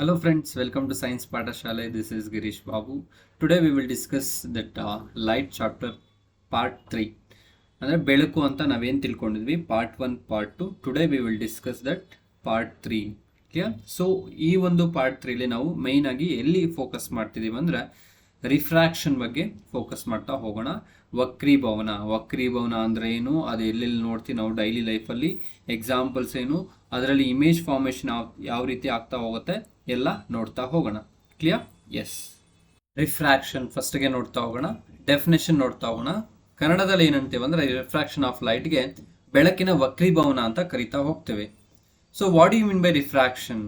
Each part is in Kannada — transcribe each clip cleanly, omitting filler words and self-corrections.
Hello friends, welcome to Science Pathashala. This is Girish Babu. Today we will discuss that light chapter part 3. ಅಂದರೆ ಬೆಳಕು ಅಂತ ನಾವೇನು ತಿಳ್ಕೊಂಡಿದ್ವಿ part 1 part 2. Today we will discuss that part 3. Clear? So ಈ ಒಂದು ಪಾರ್ಟ್ 3ಲಿ ನಾವು ಮೈನ್ ಆಗಿ ಎಲ್ಲಿ ಫೋಕಸ್ ಮಾಡ್ತಿದ್ದೀವಿ ಅಂದರೆ ರಿಫ್ರಾಕ್ಷನ್ ಬಗ್ಗೆ ಫೋಕಸ್ ಮಾಡ್ತಾ ಹೋಗೋಣ. ವಕ್ರೀಭವನ ಅಂದರೆ ಏನು, ಅದು ಎಲ್ಲೆಲ್ಲಿ ನೋಡ್ತೀವಿ ನಾವು ಡೈಲಿ ಲೈಫಲ್ಲಿ, ಎಕ್ಸಾಂಪಲ್ಸ್ ಏನು, ಅದರಲ್ಲಿ ಇಮೇಜ್ ಫಾರ್ಮೇಷನ್ ಯಾವ ರೀತಿ ಆಗ್ತಾ ಹೋಗುತ್ತೆ ಎಲ್ಲ ನೋಡ್ತಾ ಹೋಗೋಣ. ಕ್ಲಿಯರ್? ಎಸ್. ರಿಫ್ರಾಕ್ಷನ್ ಫಸ್ಟ್ಗೆ ನೋಡ್ತಾ ಹೋಗೋಣ, ಡೆಫಿನೇಷನ್ ನೋಡ್ತಾ ಹೋಗೋಣ. ಕನ್ನಡದಲ್ಲಿ ಏನಂತೀವಿ ಅಂದರೆ ರಿಫ್ರಾಕ್ಷನ್ ಆಫ್ ಲೈಟ್ಗೆ ಬೆಳಕಿನ ವಕ್ರೀಭವನ ಅಂತ ಕರಿತಾ ಹೋಗ್ತೇವೆ. So what you mean by refraction?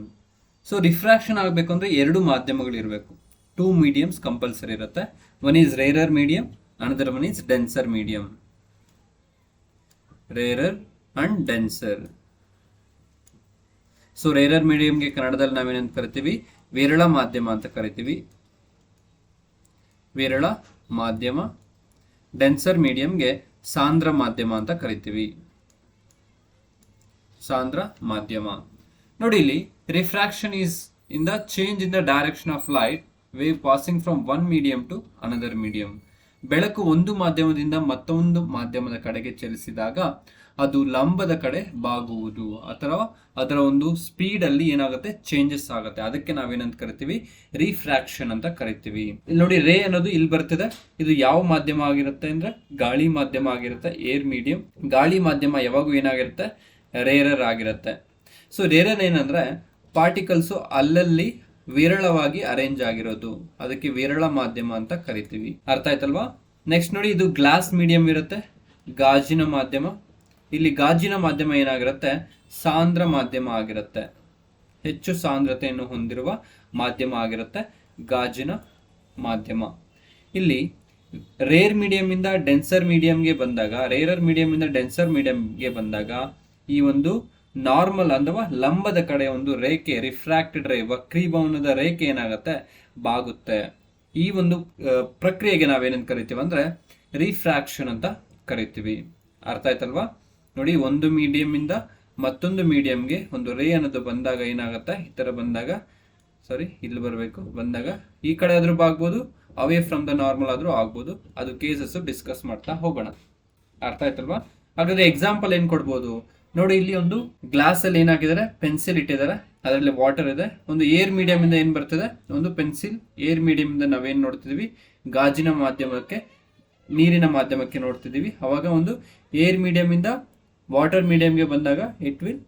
So refraction ಆಗಬೇಕು ಅಂದರೆ ಎರಡು ಮಾಧ್ಯಮಗಳಿರಬೇಕು. 2 ಮೀಡಿಯಮ್ಸ್ ಕಂಪಲ್ಸರಿ ಇರುತ್ತೆ. One is rarer medium, another one is denser medium. Rarer and denser. So rarer ಮೀಡಿಯಂಗೆ ಕನ್ನಡದಲ್ಲಿ ನಾವೇನಂತ ಕರಿತೀವಿ? ವಿರಳ ಮಾಧ್ಯಮ ಅಂತ ಕರಿತೀವಿ. ವಿರಳ ಮಾಧ್ಯಮ. ಡೆನ್ಸರ್ ಮೀಡಿಯಂಗೆ ಸಾಂದ್ರ ಮಾಧ್ಯಮ ಅಂತ ಕರಿತೀವಿ. ಸಾಂದ್ರ ಮಾಧ್ಯಮ. ನೋಡಿ ಇಲ್ಲಿ refraction is in the change in the direction of light wave passing from one medium to another medium. ಬೆಳಕು ಒಂದು ಮಾಧ್ಯಮದಿಂದ ಮತ್ತೊಂದು ಮಾಧ್ಯಮದ ಕಡೆಗೆ ಚಲಿಸಿದಾಗ ಅದು ಲಂಬದ ಕಡೆ ಬಾಗುವುದು ಅಥವಾ ಅದರ ಒಂದು ಸ್ಪೀಡ್ ಅಲ್ಲಿ ಏನಾಗುತ್ತೆ, ಚೇಂಜಸ್ ಆಗುತ್ತೆ. ಅದಕ್ಕೆ ನಾವೇನಂತ ಕರಿತೀವಿ? ರಿಫ್ರಾಕ್ಷನ್ ಅಂತ ಕರಿತೀವಿ. ಇಲ್ಲಿ ನೋಡಿ, ರೇ ಅನ್ನೋದು ಇಲ್ಲಿ ಬರ್ತಿದೆ. ಇದು ಯಾವ ಮಾಧ್ಯಮ ಆಗಿರುತ್ತೆ ಅಂದ್ರೆ ಗಾಳಿ ಮಾಧ್ಯಮ ಆಗಿರುತ್ತೆ, ಏರ್ ಮೀಡಿಯಂ. ಗಾಳಿ ಮಾಧ್ಯಮ ಯಾವಾಗೂ ಏನಾಗಿರುತ್ತೆ? ರೇರರ್ ಆಗಿರುತ್ತೆ. ಸೊ ರೇರರ್ ಏನಂದ್ರೆ ಪಾರ್ಟಿಕಲ್ಸು ಅಲ್ಲಲ್ಲಿ ವಿರಳವಾಗಿ ಅರೇಂಜ್ ಆಗಿರೋದು, ಅದಕ್ಕೆ ವಿರಳ ಮಾಧ್ಯಮ ಅಂತ ಕರಿತೀವಿ. ಅರ್ಥ ಆಯ್ತಲ್ವಾ? ನೆಕ್ಸ್ಟ್ ನೋಡಿ, ಇದು ಗ್ಲಾಸ್ ಮೀಡಿಯಂ ಇರುತ್ತೆ, ಗಾಜಿನ ಮಾಧ್ಯಮ. ಇಲ್ಲಿ ಗಾಜಿನ ಮಾಧ್ಯಮ ಏನಾಗಿರುತ್ತೆ? ಸಾಂದ್ರ ಮಾಧ್ಯಮ ಆಗಿರುತ್ತೆ, ಹೆಚ್ಚು ಸಾಂದ್ರತೆಯನ್ನು ಹೊಂದಿರುವ ಮಾಧ್ಯಮ ಆಗಿರುತ್ತೆ ಗಾಜಿನ ಮಾಧ್ಯಮ. ಇಲ್ಲಿ ರೇರ್ ಮೀಡಿಯಂ ಇಂದ ಡೆನ್ಸರ್ ಮೀಡಿಯಂಗೆ ಬಂದಾಗ, ರೇರರ್ ಮೀಡಿಯಂ ಇಂದ ಡೆನ್ಸರ್ ಮೀಡಿಯಂಗೆ ಬಂದಾಗ ಈ ಒಂದು ನಾರ್ಮಲ್ ಅಥವಾ ಲಂಬದ ಕಡೆ ಒಂದು ರೇಖೆ, ರಿಫ್ರಾಕ್ಟೆಡ್ ರೇ, ವಕ್ರೀಭವನದ ರೇಖೆ ಏನಾಗುತ್ತೆ? ಬಾಗುತ್ತೆ. ಈ ಒಂದು ಪ್ರಕ್ರಿಯೆಗೆ ನಾವೇನಂತ ಕರಿತೀವಿ ಅಂದ್ರೆ ರಿಫ್ರಾಕ್ಷನ್ ಅಂತ ಕರಿತೀವಿ. ಅರ್ಥ ಆಯ್ತಲ್ವಾ? ನೋಡಿ, ಒಂದು ಮೀಡಿಯಂ ಇಂದ ಮತ್ತೊಂದು ಮೀಡಿಯಂಗೆ ಒಂದು ರೇ ಅನ್ನೋದು ಬಂದಾಗ ಏನಾಗುತ್ತೆ? ಈ ತರ ಬಂದಾಗ, ಸಾರಿ ಇಲ್ಲಿ ಬರಬೇಕು, ಬಂದಾಗ ಈ ಕಡೆ ಆದ್ರೂ ಬಾಗ್ಬೋದು, ಅವೇ ಫ್ರಮ್ ದ ನಾರ್ಮಲ್ ಆದ್ರೂ ಆಗ್ಬೋದು. ಅದು ಕೇಸಸ್ ಡಿಸ್ಕಸ್ ಮಾಡ್ತಾ ಹೋಗೋಣ. ಅರ್ಥ ಆಯ್ತಲ್ವಾ? ಹಾಗಾದ್ರೆ ಎಕ್ಸಾಂಪಲ್ ಏನ್ ಕೊಡ್ಬೋದು ನೋಡಿ. ಇಲ್ಲಿ ಒಂದು ಗ್ಲಾಸ್ ಅಲ್ಲಿ ಏನಾಗಿದ್ದಾರೆ? ಪೆನ್ಸಿಲ್ ಇಟ್ಟಿದ್ದಾರೆ, ಅದರಲ್ಲಿ ವಾಟರ್ ಇದೆ. ಒಂದು ಏರ್ ಮೀಡಿಯಂ ಇಂದ ಏನ್ ಬರ್ತದೆ? ಒಂದು ಪೆನ್ಸಿಲ್. ಏರ್ ಮೀಡಿಯಂ ಇಂದ ನಾವೇನ್ ನೋಡ್ತಿದೀವಿ? ಗಾಜಿನ ಮಾಧ್ಯಮಕ್ಕೆ, ನೀರಿನ ಮಾಧ್ಯಮಕ್ಕೆ ನೋಡ್ತಿದೀವಿ. ಅವಾಗ ಒಂದು ಏರ್ ಮೀಡಿಯಂ ಇಂದ ವಾಟರ್ ಮೀಡಿಯಂಗೆ ಬಂದಾಗ ಇಟ್ ವಿಲ್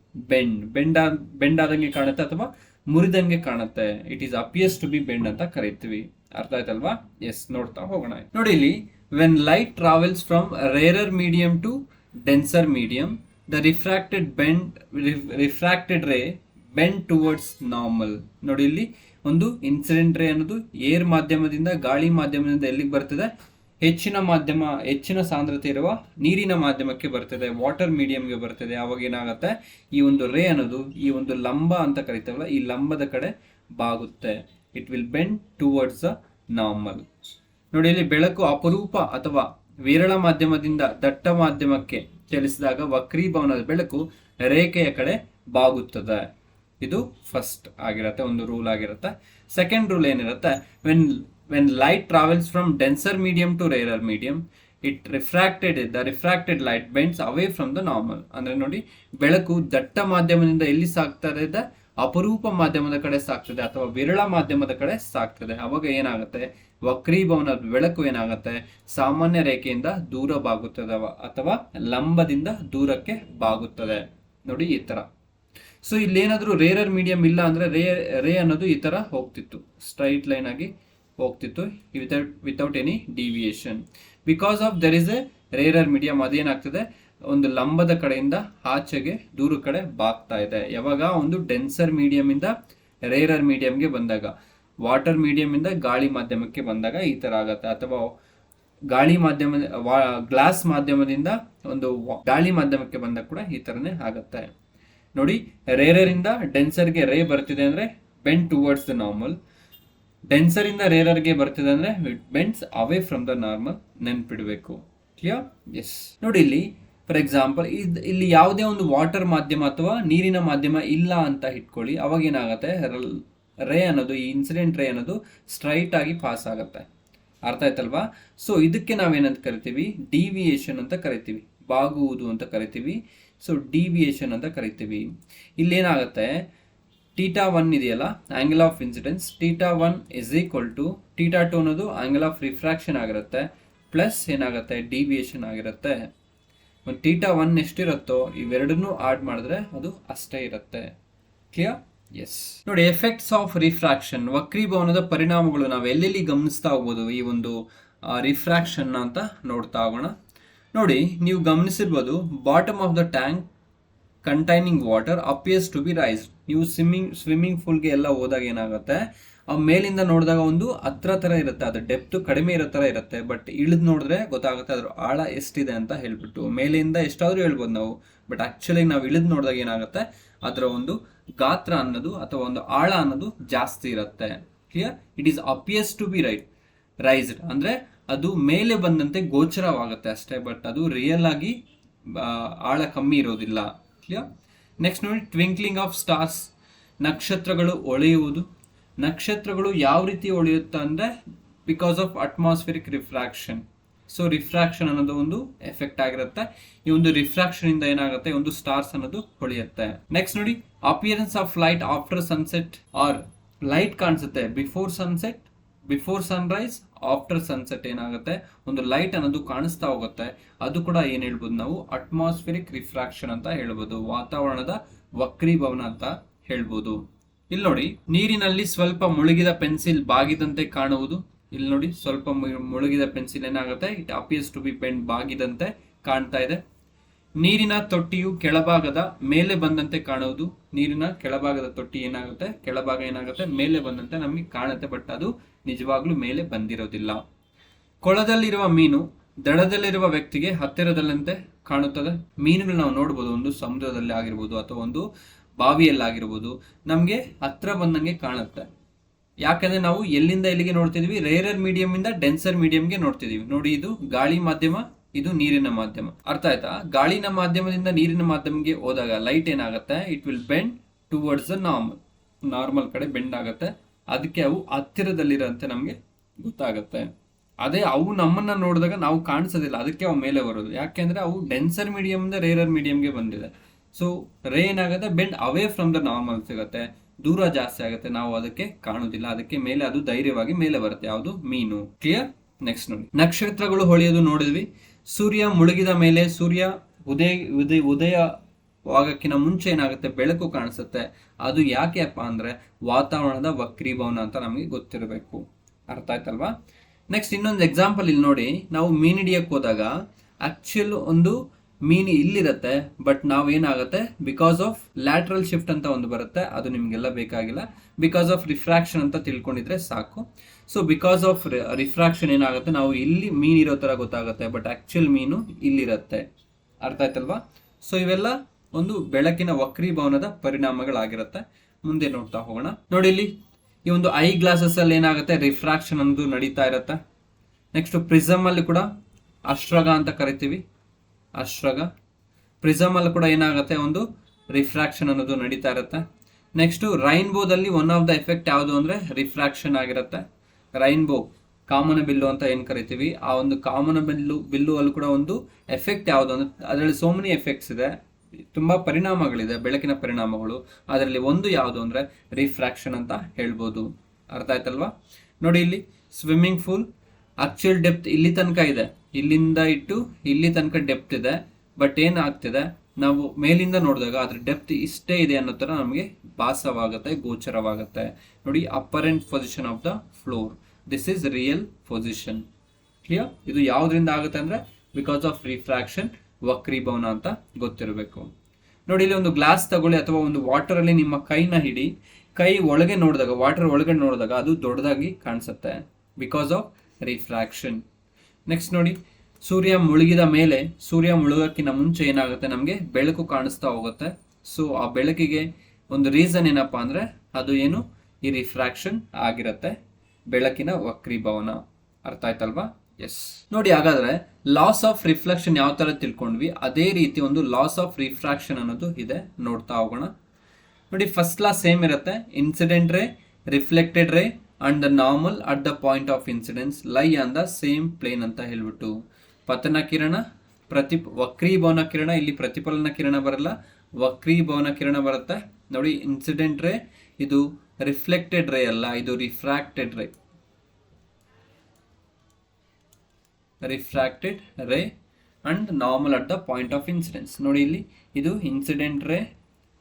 ಬೆಂಡ್ ಆದಂಗೆ ಕಾಣುತ್ತೆ ಅಥವಾ ಮುರಿದಂಗೆ ಕಾಣುತ್ತೆ. It is appears to be bend ಅಂತ ಕರಿತೀವಿ. ಅರ್ಥ ಆಯ್ತಲ್ವಾ? ಎಸ್, ನೋಡ್ತಾ ಹೋಗೋಣ. ನೋಡಿ ಇಲ್ಲಿ, when light travels from rarer medium to denser medium, the refracted ray bend towards normal. ನೋಡಿ ಇಲ್ಲಿ ಒಂದು ಇನ್ಸಿಡೆಂಟ್ ರೇ ಅನ್ನೋದು ಏರ್ ಮಾಧ್ಯಮದಿಂದ ಗಾಳಿ ಮಾಧ್ಯಮದಿಂದ ಎಲ್ಲಿಗೆ ಬರ್ತದೆ? ಹೆಚ್ಚಿನ ಸಾಂದ್ರತೆ ಇರುವ ನೀರಿನ ಮಾಧ್ಯಮಕ್ಕೆ ಬರ್ತದೆ, ವಾಟರ್ ಮೀಡಿಯಂಗೆ ಬರ್ತದೆ. ಅವಾಗ ಏನಾಗುತ್ತೆ? ಈ ಒಂದು ರೇ ಅನ್ನೋದು ಈ ಒಂದು ಲಂಬ ಅಂತ ಕರಿತೇವಲ್ಲ, ಈ ಲಂಬದ ಕಡೆ ಬಾಗುತ್ತೆ. It will bend towards the normal. ನೋಡಿ ಇಲ್ಲಿ ಬೆಳಕು ಅಪರೂಪ ಅಥವಾ ವಿರಳ ಮಾಧ್ಯಮದಿಂದ ದಟ್ಟ ಮಾಧ್ಯಮಕ್ಕೆ ಚಲಿಸಿದಾಗ ವಕ್ರೀಭವನದ ಬೆಳಕು ರೇಖೆಯ ಕಡೆ ಬಾಗುತ್ತದೆ. ಇದು ಫಸ್ಟ್ ಆಗಿರುತ್ತೆ, ಒಂದು ರೂಲ್ ಆಗಿರುತ್ತೆ. ಸೆಕೆಂಡ್ ರೂಲ್ ಏನಿರುತ್ತೆ? When light travels from denser medium to rarer medium, the refracted light bends away from the normal. ಅಂದ್ರೆ ನೋಡಿ, ಬೆಳಕು ದಟ್ಟ ಮಾಧ್ಯಮದಿಂದ ಎಲ್ಲಿ ಸಾಗ್ತಾ ಇದೆ? ಅಪರೂಪ ಮಾಧ್ಯಮದ ಕಡೆ ಸಾಗ್ತದೆ ಅಥವಾ ವಿರಳ ಮಾಧ್ಯಮದ ಕಡೆ ಸಾಗ್ತದೆ. ಅವಾಗ ಏನಾಗುತ್ತೆ? ವಕ್ರೀಭವನದ ಬೆಳಕು ಏನಾಗುತ್ತೆ? ಸಾಮಾನ್ಯ ರೇಖೆಯಿಂದ ದೂರ ಬಾಗುತ್ತದೆ ಅಥವಾ ಲಂಬದಿಂದ ದೂರಕ್ಕೆ ಬಾಗುತ್ತದೆ. ನೋಡಿ ಈ ತರ. ಸೊ ಇಲ್ಲೇನಾದ್ರೂ ರೇರರ್ ಮೀಡಿಯಂ ಇಲ್ಲ ಅಂದ್ರೆ ರೇ ಅನ್ನೋದು ಈ ತರ ಹೋಗ್ತಿತ್ತು, ಸ್ಟ್ರೈಟ್ ಲೈನ್ ಆಗಿ ಹೋಗ್ತಿತ್ತು, without any deviation. Because of there is a rarer medium, ಅದೇನಾಗ್ತದೆ? ಒಂದು ಲಂಬದ ಕಡೆಯಿಂದ ಆಚೆಗೆ ದೂರ ಕಡೆ ಬಾಗ್ತಾ ಇದೆ. ಯಾವಾಗ? ಒಂದು ಡೆನ್ಸರ್ ಮೀಡಿಯಂ ಇಂದ ರೇರರ್ ಮೀಡಿಯಂಗೆ ಬಂದಾಗ, ವಾಟರ್ ಮೀಡಿಯಂ ಇಂದ ಗಾಳಿ ಮಾಧ್ಯಮಕ್ಕೆ ಬಂದಾಗ ಈ ತರ ಆಗತ್ತೆ. ಅಥವಾ ಗಾಳಿ ಮಾಧ್ಯಮ, ಗ್ಲಾಸ್ ಮಾಧ್ಯಮದಿಂದ ಒಂದು ಗಾಳಿ ಮಾಧ್ಯಮಕ್ಕೆ ಬಂದಾಗ ಕೂಡ ಈ ತರನೇ ಆಗತ್ತೆ. ನೋಡಿ, ರೇರರ್ ಇಂದ ಡೆನ್ಸರ್ಗೆ ರೇ ಬರ್ತಿದೆ ಅಂದ್ರೆ bend towards the normal. Denser ಇಂದ ರೇರರ್ಗೆ ಬರ್ತಿದೆ ಅಂದ್ರೆ it bends away from the normal. ನೆನ್ಪಿಡ್ಬೇಕು. ಕ್ಲಿಯರ್? ಎಸ್. ನೋಡಿ ಇಲ್ಲಿ ಫಾರ್ ಎಕ್ಸಾಂಪಲ್, ಇಲ್ಲಿ ಯಾವುದೇ ಒಂದು ವಾಟರ್ ಮಾಧ್ಯಮ ಅಥವಾ ನೀರಿನ ಮಾಧ್ಯಮ ಇಲ್ಲ ಅಂತ ಇಟ್ಕೊಳ್ಳಿ. ಅವಾಗ ಏನಾಗುತ್ತೆ? ರೇ ಅನ್ನೋದು, ಈ ಇನ್ಸಿಡೆಂಟ್ ರೇ ಅನ್ನೋದು ಸ್ಟ್ರೈಟ್ ಆಗಿ ಪಾಸ್ ಆಗುತ್ತೆ. ಅರ್ಥ ಆಯ್ತಲ್ವಾ? ಸೊ ಇದಕ್ಕೆ ನಾವೇನಂತ ಕರಿತೀವಿ, ಡಿವಿಯೇಷನ್ ಅಂತ ಕರಿತೀವಿ, ಬಾಗುವುದು ಅಂತ ಕರಿತೀವಿ. ಸೊ ಡಿವಿಯೇಷನ್ ಅಂತ ಕರಿತೀವಿ. ಇಲ್ಲೇನಾಗುತ್ತೆ, θ1 ಇದೆಯಲ್ಲ, angle of incidence, θ1 is equal to θ2 ಅನ್ನೋದು ಆಂಗಲ್ ಆಫ್ ರಿಫ್ರಾಕ್ಷನ್ ಆಗಿರುತ್ತೆ, ಪ್ಲಸ್ ಏನಾಗುತ್ತೆ, ಡಿವಿಯೇಷನ್ ಆಗಿರುತ್ತೆ. ಒಂದು θ1 ಎಷ್ಟಿರುತ್ತೋ ಇವೆರಡನ್ನೂ ಆಡ್ ಮಾಡಿದ್ರೆ ಅದು ಅಷ್ಟೇ ಇರುತ್ತೆ. ಕ್ಲಿಯರ್? ಎಸ್. ನೋಡಿ, ಎಫೆಕ್ಟ್ಸ್ ಆಫ್ ರಿಫ್ರಾಕ್ಷನ್, ವಕ್ರೀಭವನದ ಪರಿಣಾಮಗಳು ನಾವು ಎಲ್ಲೆಲ್ಲಿ ಗಮನಿಸ್ತಾ ಹೋಗ್ಬೋದು ಈ ಒಂದು ರಿಫ್ರಾಕ್ಷನ್ ಅಂತ ನೋಡ್ತಾ ಹೋಗೋಣ. ನೋಡಿ, ನೀವು ಗಮನಿಸಿರ್ಬೋದು, bottom of the tank containing water appears to be rise. ನೀವು ಸ್ವಿಮ್ಮಿಂಗ್ ಪೂಲ್ಗೆ ಎಲ್ಲ ಹೋದಾಗ ಏನಾಗುತ್ತೆ, ಆ ಮೇಲಿಂದ ನೋಡಿದಾಗ ಒಂದು ಹತ್ರ ಥರ ಇರುತ್ತೆ, ಅದು ಡೆಪ್ತ್ ಕಡಿಮೆ ಇರೋ ಥರ ಇರುತ್ತೆ. ಬಟ್ ಇಳಿದು ನೋಡಿದ್ರೆ ಗೊತ್ತಾಗುತ್ತೆ ಅದ್ರ ಆಳ ಎಷ್ಟಿದೆ ಅಂತ ಹೇಳ್ಬಿಟ್ಟು. ಮೇಲಿಂದ ಎಷ್ಟಾದರೂ ಹೇಳ್ಬೋದು ನಾವು, ಬಟ್ ಆ್ಯಕ್ಚುಲಿ ನಾವು ಇಳಿದು ನೋಡಿದಾಗ ಏನಾಗುತ್ತೆ, ಅದರ ಒಂದು ಗಾತ್ರ ಅನ್ನೋದು ಅಥವಾ ಒಂದು ಆಳ ಅನ್ನೋದು ಜಾಸ್ತಿ ಇರುತ್ತೆ. Clear? It is appears to be raised ಅಂದರೆ ಅದು ಮೇಲೆ ಬಂದಂತೆ ಗೋಚರವಾಗುತ್ತೆ ಅಷ್ಟೇ, ಬಟ್ ಅದು ರಿಯಲ್ ಆಗಿ ಆಳ ಕಮ್ಮಿ ಇರೋದಿಲ್ಲ. ಕ್ಲಿಯರ್? ನೆಕ್ಸ್ಟ್ ನೋಡಿ, ಟ್ವಿಂಕ್ಲಿಂಗ್ ಆಫ್ ಸ್ಟಾರ್ಸ್, ನಕ್ಷತ್ರಗಳು ಹೊಳೆಯುವುದು. ನಕ್ಷತ್ರಗಳು ಯಾವ ರೀತಿ ಹೊಳೆಯುತ್ತೆ ಅಂದರೆ because of atmospheric refraction. So refraction ಅನ್ನೋದು ಒಂದು ಎಫೆಕ್ಟ್ ಆಗಿರುತ್ತೆ. ಈ ಒಂದು ರಿಫ್ರಾಕ್ಷನ್ ಇಂದ ಏನಾಗುತ್ತೆ, ಒಂದು ಸ್ಟಾರ್ಸ್ ಅನ್ನೋದು ಹೊಳೆಯುತ್ತೆ. ನೆಕ್ಸ್ಟ್ ನೋಡಿ, appearance of light after sunset, or light ಕಾಣಿಸುತ್ತೆ before sunset, before sunrise, after sunset ಏನಾಗುತ್ತೆ, ಒಂದು ಲೈಟ್ ಅನ್ನೋದು ಕಾಣಿಸ್ತಾ ಹೋಗುತ್ತೆ. ಅದು ಕೂಡ ಏನ್ ಹೇಳ್ಬೋದು ನಾವು, ಅಟ್ಮಾಸ್ಫಿರಿಕ್ ರಿಫ್ರಾಕ್ಷನ್ ಅಂತ ಹೇಳ್ಬೋದು, ವಾತಾವರಣದ ವಕ್ರೀಭವನ ಅಂತ ಹೇಳ್ಬೋದು. ಇಲ್ಲಿ ನೋಡಿ, ನೀರಿನಲ್ಲಿ ಸ್ವಲ್ಪ ಮುಳುಗಿದ ಪೆನ್ಸಿಲ್ ಬಾಗಿದಂತೆ ಕಾಣುವುದು. ಇಲ್ಲಿ ನೋಡಿ, ಸ್ವಲ್ಪ ಮುಳುಗಿದ ಪೆನ್ಸಿಲ್ ಏನಾಗುತ್ತೆ, it appears to be bend, ಬಾಗಿದಂತೆ ಕಾಣ್ತಾ ಇದೆ. ನೀರಿನ ತೊಟ್ಟಿಯು ಕೆಳಭಾಗದ ಮೇಲೆ ಬಂದಂತೆ ಕಾಣುವುದು. ನೀರಿನ ಕೆಳಭಾಗದ ತೊಟ್ಟಿ ಏನಾಗುತ್ತೆ, ಕೆಳಭಾಗ ಏನಾಗುತ್ತೆ, ಮೇಲೆ ಬಂದಂತೆ ನಮಗೆ ಕಾಣುತ್ತೆ, ಬಟ್ ಅದು ನಿಜವಾಗ್ಲೂ ಮೇಲೆ ಬಂದಿರೋದಿಲ್ಲ. ಕೊಳದಲ್ಲಿರುವ ಮೀನು ದಡದಲ್ಲಿರುವ ವ್ಯಕ್ತಿಗೆ ಹತ್ತಿರದಲ್ಲಂತೆ ಕಾಣುತ್ತದೆ. ಮೀನುಗಳು ನಾವು ನೋಡ್ಬೋದು, ಒಂದು ಸಮುದ್ರದಲ್ಲಿ ಆಗಿರ್ಬೋದು ಅಥವಾ ಒಂದು ಬಾವಿಯಲ್ಲಾಗಿರ್ಬೋದು, ನಮಗೆ ಹತ್ರ ಬಂದಂಗೆ ಕಾಣುತ್ತೆ. ಯಾಕಂದ್ರೆ ನಾವು ಎಲ್ಲಿಂದ ಎಲ್ಲಿಗೆ ನೋಡ್ತಿದ್ವಿ, ರೇರರ್ ಮೀಡಿಯಂ ಇಂದ ಡೆನ್ಸರ್ ಮೀಡಿಯಂಗೆ ನೋಡ್ತಿದೀವಿ. ನೋಡಿ, ಇದು ಗಾಳಿ ಮಾಧ್ಯಮ, ಇದು ನೀರಿನ ಮಾಧ್ಯಮ. ಅರ್ಥ ಆಯ್ತಾ? ಗಾಳಿನ ಮಾಧ್ಯಮದಿಂದ ನೀರಿನ ಮಾಧ್ಯಮಕ್ಕೆ ಹೋದಾಗ ಲೈಟ್ ಏನಾಗುತ್ತೆ, it will bend towards the normal ಕಡೆ ಬೆಂಡ್ ಆಗುತ್ತೆ. ಅದಕ್ಕೆ ಅವು ಹತ್ತಿರದಲ್ಲಿರಂತೆ ನಮಗೆ ಗೊತ್ತಾಗುತ್ತೆ. ಅದೇ ಅವು ನಮ್ಮನ್ನ ನೋಡಿದಾಗ ನಾವು ಕಾಣಿಸೋದಿಲ್ಲ, ಅದಕ್ಕೆ ಅವು ಮೇಲೆ ಬರೋದು. ಯಾಕೆಂದ್ರೆ ಅವು ಡೆನ್ಸರ್ ಮೀಡಿಯಂದ ರೇರರ್ ಮೀಡಿಯಂಗೆ ಬಂದಿದೆ. ಸೊ ರೇ ಏನಾಗುತ್ತೆ, bend away from the normal ಸಿಗುತ್ತೆ, ದೂರ ಜಾಸ್ತಿ ಆಗುತ್ತೆ, ನಾವು ಅದಕ್ಕೆ ಕಾಣುದಿಲ್ಲ. ಅದಕ್ಕೆ ಮೇಲೆ ಅದು ಧೈರ್ಯವಾಗಿ ಮೇಲೆ ಬರುತ್ತೆ, ಯಾವುದು, ಮೀನು. ಕ್ಲಿಯರ್? ನೆಕ್ಸ್ಟ್ ನೋಡಿ, ನಕ್ಷತ್ರಗಳು ಹೊಳೆಯೋದು ನೋಡಿದ್ವಿ. ಸೂರ್ಯ ಮುಳುಗಿದ ಮೇಲೆ, ಸೂರ್ಯ ಉದಯವಾಗಕ್ಕಿಂತ ಮುಂಚೆ ಏನಾಗುತ್ತೆ, ಬೆಳಕು ಕಾಣಿಸುತ್ತೆ. ಅದು ಯಾಕೆಪ್ಪ ಅಂದ್ರೆ ವಾತಾವರಣದ ವಕ್ರೀಭವನ ಅಂತ ನಮಗೆ ಗೊತ್ತಿರಬೇಕು. ಅರ್ಥ ಆಯ್ತಲ್ವಾ? ನೆಕ್ಸ್ಟ್ ಇನ್ನೊಂದು ಎಕ್ಸಾಂಪಲ್ ಇಲ್ಲಿ ನೋಡಿ, ನಾವು ಮೀನ್ ಹಿಡಿಯಕ್ಕೆ ಹೋದಾಗ ಆಕ್ಚುಲ್ ಒಂದು ಮೀನು ಇಲ್ಲಿರುತ್ತೆ, ಬಟ್ ನಾವು ಏನಾಗುತ್ತೆ, ಬಿಕಾಸ್ ಆಫ್ ಲ್ಯಾಟ್ರಲ್ ಶಿಫ್ಟ್ ಅಂತ ಒಂದು ಬರುತ್ತೆ, ಅದು ನಿಮ್ಗೆಲ್ಲ ಬೇಕಾಗಿಲ್ಲ, ಬಿಕಾಸ್ ಆಫ್ ರಿಫ್ರಾಕ್ಷನ್ ಅಂತ ತಿಳ್ಕೊಂಡಿದ್ರೆ ಸಾಕು. ಸೊ ಬಿಕಾಸ್ ಆಫ್ ರಿಫ್ರಾಕ್ಷನ್ ಏನಾಗುತ್ತೆ, ನಾವು ಇಲ್ಲಿ ಮೀನ್ ಇರೋ ತರ ಗೊತ್ತಾಗುತ್ತೆ, ಬಟ್ ಆಕ್ಚುಲ್ ಮೀನು ಇಲ್ಲಿರುತ್ತೆ. ಅರ್ಥ ಆಯ್ತಲ್ವಾ? ಸೊ ಇವೆಲ್ಲ ಒಂದು ಬೆಳಕಿನ ವಕ್ರೀಭವನದ ಪರಿಣಾಮಗಳಾಗಿರುತ್ತೆ. ಮುಂದೆ ನೋಡ್ತಾ ಹೋಗೋಣ. ನೋಡಿ, ಇಲ್ಲಿ ಈ ಒಂದು ಐ ಗ್ಲಾಸಸ್ ಅಲ್ಲಿ ಏನಾಗುತ್ತೆ, ರಿಫ್ರಾಕ್ಷನ್ ಅನ್ನೋದು ನಡೀತಾ ಇರುತ್ತೆ. ನೆಕ್ಸ್ಟ್ ಪ್ರಿಸಮ್ ಅಲ್ಲಿ ಕೂಡ ಅಶ್ರಗ ಅಂತ ಕರಿತೀವಿ, ಅಶ್ರಗ. ಪ್ರಿಸಮ್ ಅಲ್ಲಿ ಕೂಡ ಏನಾಗುತ್ತೆ, ಒಂದು ರಿಫ್ರಾಕ್ಷನ್ ಅನ್ನೋದು ನಡೀತಾ ಇರುತ್ತೆ. ನೆಕ್ಸ್ಟ್ ರೈನ್ಬೋದಲ್ಲಿ ಒನ್ ಆಫ್ ದ ಎಫೆಕ್ಟ್ ಯಾವುದು ಅಂದ್ರೆ ರಿಫ್ರಾಕ್ಷನ್ ಆಗಿರುತ್ತೆ. ರೈನ್ಬೋ, ಕಾಮನ ಬಿಲ್ಲು ಅಂತ ಏನ್ ಕರಿತೀವಿ, ಆ ಒಂದು ಕಾಮನ ಬಿಲ್ಲು ಅಲ್ಲಿ ಕೂಡ ಒಂದು ಎಫೆಕ್ಟ್ ಯಾವುದು ಅಂದ್ರೆ, ಅದರಲ್ಲಿ ಸೋ ಮೆನಿ ಎಫೆಕ್ಟ್ಸ್ ಇದೆ, ತುಂಬಾ ಪರಿಣಾಮಗಳಿದೆ, ಬೆಳಕಿನ ಪರಿಣಾಮಗಳು. ಅದರಲ್ಲಿ ಒಂದು ಯಾವುದು ಅಂದ್ರೆ ರಿಫ್ರಾಕ್ಷನ್ ಅಂತ ಹೇಳ್ಬೋದು. ಅರ್ಥ ಆಯ್ತಲ್ವಾ? ನೋಡಿ, ಇಲ್ಲಿ ಸ್ವಿಮ್ಮಿಂಗ್ ಪೂಲ್ ಆಕ್ಚುಯಲ್ ಡೆಪ್ತ್ ಇಲ್ಲಿ ತನಕ ಇದೆ, ಇಲ್ಲಿಂದ ಇಟ್ಟು ಇಲ್ಲಿ ತನಕ ಡೆಪ್ತ್ ಇದೆ, ಬಟ್ ಏನಾಗ್ತಿದೆ, ನಾವು ಮೇಲಿಂದ ನೋಡಿದಾಗ ಅದ್ರ ಡೆಪ್ತ್ ಇಷ್ಟೇ ಇದೆ ಅನ್ನೋ ತರ ನಮಗೆ ಭಾಸವಾಗುತ್ತೆ, ಗೋಚರವಾಗುತ್ತೆ. ನೋಡಿ, apparent position of the floor, this is real position. Clear? ಇದು ಯಾವ್ದ್ರಿಂದ ಆಗುತ್ತೆ ಅಂದ್ರೆ ಬಿಕಾಸ್ ಆಫ್ ರಿಫ್ರಾಕ್ಷನ್, ವಕ್ರೀಭವನ ಅಂತ ಗೊತ್ತಿರಬೇಕು. ನೋಡಿ, ಇಲ್ಲಿ ಒಂದು ಗ್ಲಾಸ್ ತಗೊಳ್ಳಿ ಅಥವಾ ಒಂದು ವಾಟರ್ ಅಲ್ಲಿ ನಿಮ್ಮ ಕೈನ ಹಿಡಿ, ಕೈ ಒಳಗೆ ನೋಡಿದಾಗ, ವಾಟರ್ ಒಳಗಡೆ ನೋಡಿದಾಗ ಅದು ದೊಡ್ಡದಾಗಿ ಕಾಣಿಸುತ್ತೆ, ಬಿಕಾಸ್ ಆಫ್ ರಿಫ್ರಾಕ್ಷನ್. ನೆಕ್ಸ್ಟ್ ನೋಡಿ, ಸೂರ್ಯ ಮುಳುಗಿದ ಮೇಲೆ, ಸೂರ್ಯ ಮುಳುಗಕ್ಕಿಂತ ಮುಂಚೆ ಏನಾಗುತ್ತೆ, ನಮಗೆ ಬೆಳಕು ಕಾಣಿಸ್ತಾ ಹೋಗುತ್ತೆ. ಸೊ ಆ ಬೆಳಕಿಗೆ ಒಂದು ರೀಸನ್ ಏನಪ್ಪಾ ಅಂದ್ರೆ ಅದು ಏನು, ಈ ರಿಫ್ರಾಕ್ಷನ್ ಆಗಿರುತ್ತೆ, ಬೆಳಕಿನ ವಕ್ರೀಭವನ. ಅರ್ಥ ಆಯ್ತಲ್ವಾ? ಎಸ್. ನೋಡಿ, ಹಾಗಾದ್ರೆ ಲಾಸ್ ಆಫ್ ರಿಫ್ಲೆಕ್ಷನ್ ಯಾವ ತರ ತಿಳ್ಕೊಂಡ್ವಿ, ಅದೇ ರೀತಿ ಒಂದು ಲಾಸ್ ಆಫ್ ರಿಫ್ರಾಕ್ಷನ್ ಅನ್ನೋದು ಇದೆ, ನೋಡ್ತಾ ಹೋಗೋಣ. ನೋಡಿ, ಫಸ್ಟ್ ಲಾ ಸೇಮ್ ಇರುತ್ತೆ, incident ray reflected ray and the normal at the point of incidence lie on the same plane ಅಂತ ಹೇಳ್ಬಿಟ್ಟು, ಪತನ ಕಿರಣ ವಕ್ರೀಭವನ ಕಿರಣ, ಇಲ್ಲಿ ಪ್ರತಿಫಲನ ಕಿರಣ ಬರಲ್ಲ, ವಕ್ರೀಭವನ ಕಿರಣ ಬರುತ್ತೆ ನೋಡಿ. ಇನ್ಸಿಡೆಂಟ್ ರೇ ಇದು ರಿಫ್ಲೆಕ್ಟೆಡ್ ರೇ ಅಲ್ಲ, ಇದು refracted ray, refracted ray and normal at the point of incidence. ನೋಡಿ ಇಲ್ಲಿ ಇದು incident ray,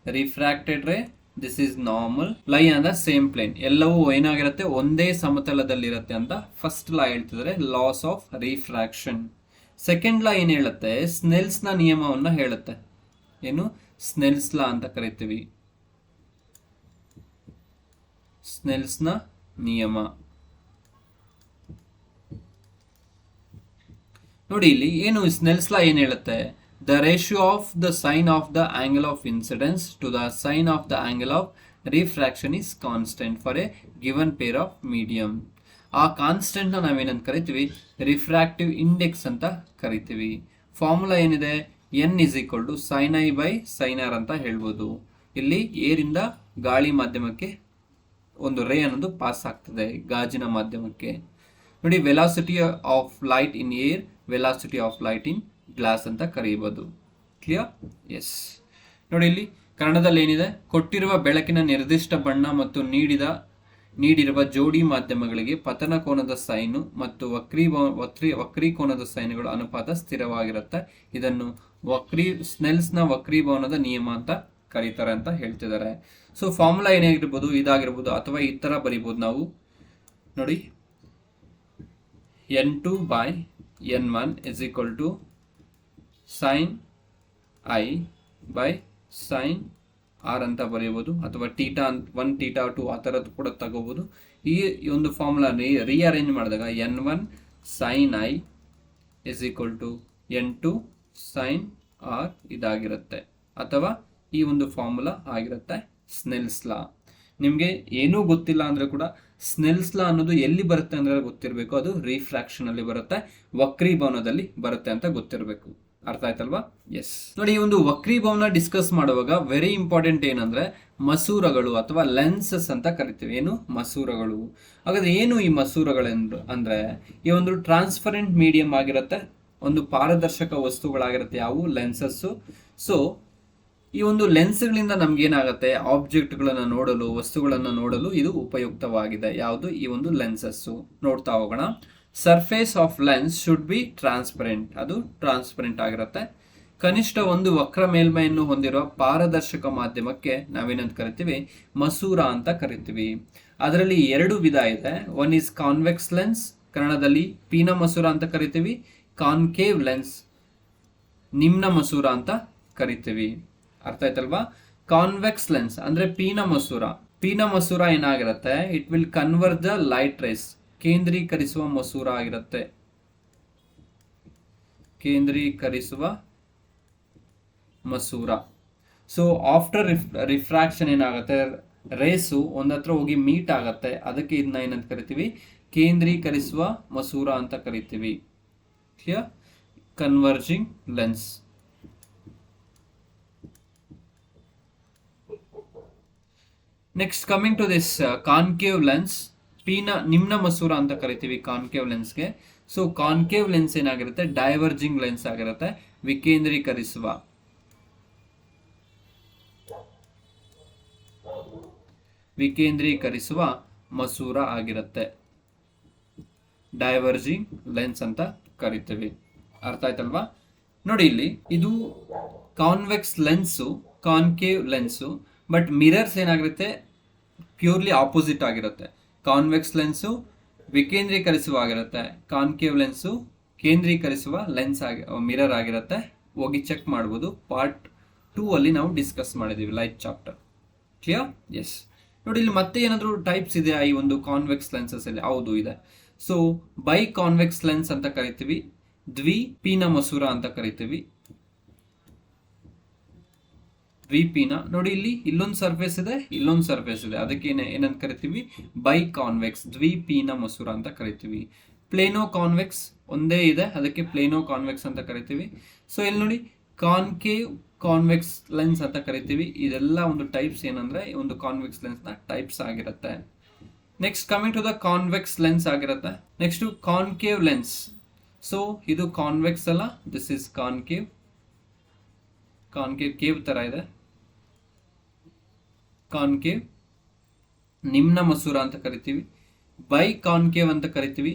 refracted ray, this is normal, lie on the same plane. ಎಲ್ಲವೂ ಏನಾಗಿರುತ್ತೆ, ಒಂದೇ ಸಮತಲದಲ್ಲಿರುತ್ತೆ ಅಂತ ಫಸ್ಟ್ ಲಾ ಹೇಳ್ತಿದ್ರೆ, laws of refraction. Second law ಏನ್ ಹೇಳುತ್ತೆ, ಸ್ನೆಲ್ಸ್ ನ ನಿಯಮವನ್ನ ಹೇಳುತ್ತೆ. ಏನು, ಸ್ನೆಲ್ಸ್ ಲಾ ಅಂತ ಕರಿತೀವಿ, ಸ್ನೆಲ್ಸ್ ನ ನಿಯಮ. ನೋಡಿ ಇಲ್ಲಿ ಏನು ಸ್ನೆಲ್ಸ್ ಲಾ ಏನ್ ಹೇಳುತ್ತೆ, the ratio of the sine of the angle of incidence to the sine of the angle of refraction is constant for a given pair of medium. ಆ ಕಾನ್ಸ್ಟೆಂಟ್ ನ ನಾವೇನಂತ ಕರಿತೀವಿ, ರಿಫ್ರಾಕ್ಟಿವ್ ಇಂಡೆಕ್ಸ್ ಅಂತ ಕರಿತೀವಿ. ಫಾರ್ಮುಲಾ ಏನಿದೆ, n is equal to sine i by sine r ಅಂತ ಹೇಳ್ಬೋದು. ಇಲ್ಲಿ ಏರಿಂದ ಗಾಳಿ ಮಾಧ್ಯಮಕ್ಕೆ ಒಂದು ರೇ ಅನ್ನೋದು ಪಾಸ್ ಆಗ್ತದೆ, ಗಾಜಿನ ಮಾಧ್ಯಮಕ್ಕೆ. ನೋಡಿ, velocity of light in air, velocity of light in glass ಅಂತ ಕರೀಬಹುದು. ಕ್ಲಿಯರ್? ಎಸ್. ನೋಡಿ ಇಲ್ಲಿ ಕನ್ನಡದಲ್ಲಿ ಏನಿದೆ, ಕೊಟ್ಟಿರುವ ಬೆಳಕಿನ ನಿರ್ದಿಷ್ಟ ಬಣ್ಣ ಮತ್ತು ನೀಡಿರುವ ಜೋಡಿ ಮಾಧ್ಯಮಗಳಿಗೆ ಪತನ ಕೋನದ ಸೈನು ಮತ್ತು ವಕ್ರೀಕೋನದ ಸೈನುಗಳ ಅನುಪಾತ ಸ್ಥಿರವಾಗಿರುತ್ತೆ. ಇದನ್ನು ಸ್ನೆಲ್ಸ್ನ ವಕ್ರೀಭವನದ ನಿಯಮ ಅಂತ ಕರೀತಾರೆ ಅಂತ ಹೇಳ್ತಿದ್ದಾರೆ. ಸೊ ಫಾರ್ಮುಲಾ ಏನಾಗಿರ್ಬೋದು, ಇದಾಗಿರ್ಬೋದು, ಅಥವಾ ಈ ತರ ಬರೀಬಹುದು ನಾವು. ನೋಡಿ, n2 by n1 is equal to sin I by sin r ಅಂತ ಬರೆಯಬಹುದು, ಅಥವಾ ಥೀಟಾ 1 ಥೀಟಾ 2 ಆ ಥರದ್ದು ಕೂಡ ತಗೋಬಹುದು. ಈ ಒಂದು ಫಾರ್ಮುಲಾ ರೀಅರೇಂಜ್ ಮಾಡಿದಾಗ n1 sin I is equal to n2 sin r ಇದಾಗಿರುತ್ತೆ, ಅಥವಾ ಈ ಒಂದು ಫಾರ್ಮುಲಾ ಆಗಿರುತ್ತೆ ಸ್ನೆಲ್ಸ್ ಲಾ. ನಿಮಗೆ ಏನೂ ಗೊತ್ತಿಲ್ಲ ಅಂದ್ರೆ ಕೂಡ ಸ್ನೆಲ್ಸ್ ಲಾ ಅನ್ನೋದು ಎಲ್ಲಿ ಬರುತ್ತೆ ಅಂದ್ರೆ ಗೊತ್ತಿರಬೇಕು, ಅದು ರಿಫ್ರಾಕ್ಷನ್ ಅಲ್ಲಿ ಬರುತ್ತೆ, ವಕ್ರೀಭವನದಲ್ಲಿ ಬರುತ್ತೆ ಅಂತ ಗೊತ್ತಿರಬೇಕು. ಅರ್ಥ ಆಯ್ತಲ್ವಾ? ಎಸ್. ನೋಡಿ, ಈ ಒಂದು ವಕ್ರೀಭವನ ಡಿಸ್ಕಸ್ ಮಾಡುವಾಗ ವೆರಿ ಇಂಪಾರ್ಟೆಂಟ್ ಏನಂದ್ರೆ ಮಸೂರಗಳು ಅಥವಾ ಲೆನ್ಸಸ್ ಅಂತ ಕರಿತೀವಿ. ಏನು ಮಸೂರಗಳು? ಹಾಗಾದ್ರೆ ಏನು ಈ ಮಸೂರಗಳೆಂದು ಅಂದ್ರೆ, ಈ ಒಂದು ಟ್ರಾನ್ಸ್ಪರೆಂಟ್ ಮೀಡಿಯಂ ಆಗಿರುತ್ತೆ, ಒಂದು ಪಾರದರ್ಶಕ ವಸ್ತುಗಳಾಗಿರುತ್ತೆ, ಯಾವುವು ಲೆನ್ಸಸ್. ಸೊ ಈ ಒಂದು ಲೆನ್ಸ್ಗಳಿಂದ ನಮ್ಗೆ ಏನಾಗುತ್ತೆ, ಆಬ್ಜೆಕ್ಟ್ಗಳನ್ನು ನೋಡಲು, ವಸ್ತುಗಳನ್ನು ನೋಡಲು ಇದು ಉಪಯುಕ್ತವಾಗಿದೆ. ಯಾವುದು? ಈ ಒಂದು ಲೆನ್ಸಸ್. ನೋಡ್ತಾ ಹೋಗೋಣ. Surface of lens should be transparent, ಅದು ಟ್ರಾನ್ಸ್ಪರೆಂಟ್ ಆಗಿರುತ್ತೆ. ಕನಿಷ್ಠ ಒಂದು ವಕ್ರ ಮೇಲ್ಮೈಯನ್ನು ಹೊಂದಿರುವ ಪಾರದರ್ಶಕ ಮಾಧ್ಯಮಕ್ಕೆ ನಾವೇನಂತ ಕರಿತೀವಿ, ಮಸೂರ ಅಂತ ಕರಿತೀವಿ. ಅದರಲ್ಲಿ ಎರಡು ವಿಧ ಇದೆ. ಒನ್ ಈಸ್ ಕಾನ್ವೆಕ್ಸ್ ಲೆನ್ಸ್, ಕನ್ನಡದಲ್ಲಿ ಪೀನ ಮಸೂರ ಅಂತ ಕರಿತೀವಿ. ಕಾನ್ಕೇವ್ ಲೆನ್ಸ್, ನಿಮ್ನ ಮಸೂರ ಅಂತ ಕರಿತೀವಿ. ಅರ್ಥ ಆಯ್ತಲ್ವಾ? ಕಾನ್ವೆಕ್ಸ್ ಲೆನ್ಸ್ ಅಂದ್ರೆ ಪೀನ ಮಸೂರ ಏನಾಗಿರುತ್ತೆ, it will convert the light rays, ಕೇಂದ್ರೀಕರಿಸುವ ಮಸೂರ ಆಗಿರುತ್ತೆ. ಕೇಂದ್ರೀಕರಿಸುವ ಮಸೂರ. ಸೊ ಆಫ್ಟರ್ ರಿಫ್ರಾಕ್ಷನ್ ಏನಾಗುತ್ತೆ, ರೇಸು ಒಂದತ್ರ ಹೋಗಿ ಮೀಟ್ ಆಗತ್ತೆ, ಅದಕ್ಕೆ ಇದನ್ನ ಏನಂತ ಕರಿತೀವಿ, ಕೇಂದ್ರೀಕರಿಸುವ ಮಸೂರ ಅಂತ ಕರಿತೀವಿ. Clear? Converging lens. Next coming to this concave lens, ನಿಮ್ನ ಮಸೂರ ಅಂತ ಕರಿತೀವಿ ಕಾನ್ಕೇವ್ ಲೆನ್ಸ್ಗೆ. ಸೊ ಕಾನ್ಕೇವ್ ಲೆನ್ಸ್ ಏನಾಗಿರುತ್ತೆ, ಡೈವರ್ಜಿಂಗ್ ಲೆನ್ಸ್ ಆಗಿರುತ್ತೆ, ವಿಕೇಂದ್ರೀಕರಿಸುವ ಮಸೂರ ಆಗಿರುತ್ತೆ, ಡೈವರ್ಜಿಂಗ್ ಲೆನ್ಸ್ ಅಂತ ಕರಿತೀವಿ. ಅರ್ಥ ಆಯ್ತಲ್ವಾ? ನೋಡಿ, ಇಲ್ಲಿ ಇದು convex lens, concave lens. But mirrors ಏನಾಗಿರುತ್ತೆ, ಪ್ಯೂರ್ಲಿ ಆಪೋಸಿಟ್ ಆಗಿರುತ್ತೆ. ಕಾನ್ವೆಕ್ಸ್ ಲೆನ್ಸು ವಿಕೇಂದ್ರೀಕರಿಸುವ ಆಗಿರುತ್ತೆ, ಕಾನ್ಕೇವ್ ಲೆನ್ಸು ಕೇಂದ್ರೀಕರಿಸುವ ಲೆನ್ಸ್ ಮಿರರ್ ಆಗಿರುತ್ತೆ. ಹೋಗಿ ಚೆಕ್ ಮಾಡ್ಬೋದು, ಪಾರ್ಟ್ 2 ಅಲ್ಲಿ ನಾವು ಡಿಸ್ಕಸ್ ಮಾಡಿದೀವಿ, ಲೈಟ್ ಚಾಪ್ಟರ್. ಕ್ಲಿಯರ್? ಎಸ್. ನೋಡಿ, ಇಲ್ಲಿ ಮತ್ತೆ ಏನಾದರೂ ಟೈಪ್ಸ್ ಇದೆಯಾ ಈ ಒಂದು ಕಾನ್ವೆಕ್ಸ್ ಲೆನ್ಸಸ್ ಅಲ್ಲಿ? ಹೌದು, ಇದೆ. ಸೊ ಬೈ ಕಾನ್ವೆಕ್ಸ್ ಲೆನ್ಸ್ ಅಂತ ಕರಿತೀವಿ, ದ್ವಿಪೀನ ಮಸೂರ ಅಂತ ಕರಿತೀವಿ, ದ್ವಿಪೀನ. ನೋಡಿ, ಇಲ್ಲಿ ಇಲ್ಲೊಂದು ಸರ್ಫೇಸ್ ಇದೆ, ಇಲ್ಲೊಂದು ಸರ್ಫೇಸ್ ಇದೆ, ಅದಕ್ಕೆ ಏನಂತ ಕರಿತೀವಿ, ಬೈ ಕಾನ್ವೆಕ್ಸ್, ದ್ವಿಪೀನ ಮಸೂರ ಅಂತ ಕರಿತೀವಿ. ಪ್ಲೇನೋ ಕಾನ್ವೆಕ್ಸ್ ಒಂದೇ ಇದೆ, ಅದಕ್ಕೆ ಪ್ಲೇನೋ ಕಾನ್ವೆಕ್ಸ್ ಅಂತ ಕರಿತೀವಿ. ಸೊ ಇಲ್ಲಿ ನೋಡಿ, ಕಾನ್ಕೇವ್ ಕಾನ್ವೆಕ್ಸ್ ಲೆನ್ಸ್ ಅಂತ ಕರಿತೀವಿ. ಇದೆಲ್ಲ ಒಂದು ಟೈಪ್ಸ್ ಏನಂದ್ರೆ, ಈ ಒಂದು ಕಾನ್ವೆಕ್ಸ್ ಲೆನ್ಸ್ ನ ಟೈಪ್ಸ್ ಆಗಿರುತ್ತೆ. Next coming to the convex lens ಆಗಿರುತ್ತೆ. Next concave lens. ಸೊ ಇದು ಕಾನ್ವೆಕ್ಸ್ ಅಲ್ಲ, this is concave. Concave cave ತರ ಇದೆ. ಕಾನ್ಕೇವ್, ನಿಮ್ನ ಮಸೂರ ಅಂತ ಕರಿತೀವಿ, ಬೈ ಕಾನ್ಕೇವ್ ಅಂತ ಕರಿತೀವಿ,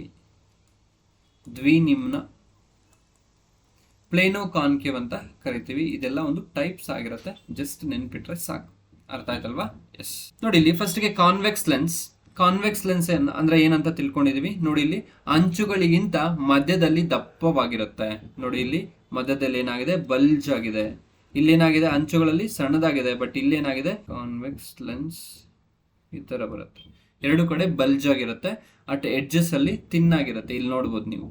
ದ್ವಿನಿಮ್ನ, ಪ್ಲೇನೋ ಕಾನ್ಕೇವ್ ಅಂತ ಕರಿತೀವಿ. ಇದೆಲ್ಲ ಒಂದು ಟೈಪ್ಸ್ ಆಗಿರುತ್ತೆ, ಜಸ್ಟ್ ನೆನ್ಪಿಟ್ರೆ ಸಾಕು. ಅರ್ಥ ಆಯ್ತಲ್ವಾ? ಎಸ್. ನೋಡಿ ಇಲ್ಲಿ ಫಸ್ಟ್ಗೆ ಕಾನ್ವೆಕ್ಸ್ ಲೆನ್ಸ್. ಕಾನ್ವೆಕ್ಸ್ ಲೆನ್ಸ್ ಅಂದ್ರೆ ಏನಂತ ತಿಳ್ಕೊಂಡಿದೀವಿ. ನೋಡಿ ಇಲ್ಲಿ ಅಂಚುಗಳಿಗಿಂತ ಮಧ್ಯದಲ್ಲಿ ದಪ್ಪವಾಗಿರುತ್ತೆ. ನೋಡಿ ಇಲ್ಲಿ ಮಧ್ಯದಲ್ಲಿ ಏನಾಗಿದೆ, ಬಲ್ಜ್ ಆಗಿದೆ. ಇಲ್ಲೇನಾಗಿದೆ, ಅಂಚುಗಳಲ್ಲಿ ಸಣ್ಣದಾಗಿದೆ. ಬಟ್ ಇಲ್ಲೇನಾಗಿದೆ, ಕಾನ್ವೆಕ್ಸ್ ಲೆನ್ಸ್ ಈ ತರ ಬರುತ್ತೆ. ಎರಡು ಕಡೆ ಬಲ್ಜ್ ಆಗಿರುತ್ತೆ, ಅಟ್ ಎಡ್ಜಸ್ ಅಲ್ಲಿ ತಿನ್ ಆಗಿರುತ್ತೆ. ಇಲ್ಲಿ ನೋಡ್ಬೋದು ನೀವು.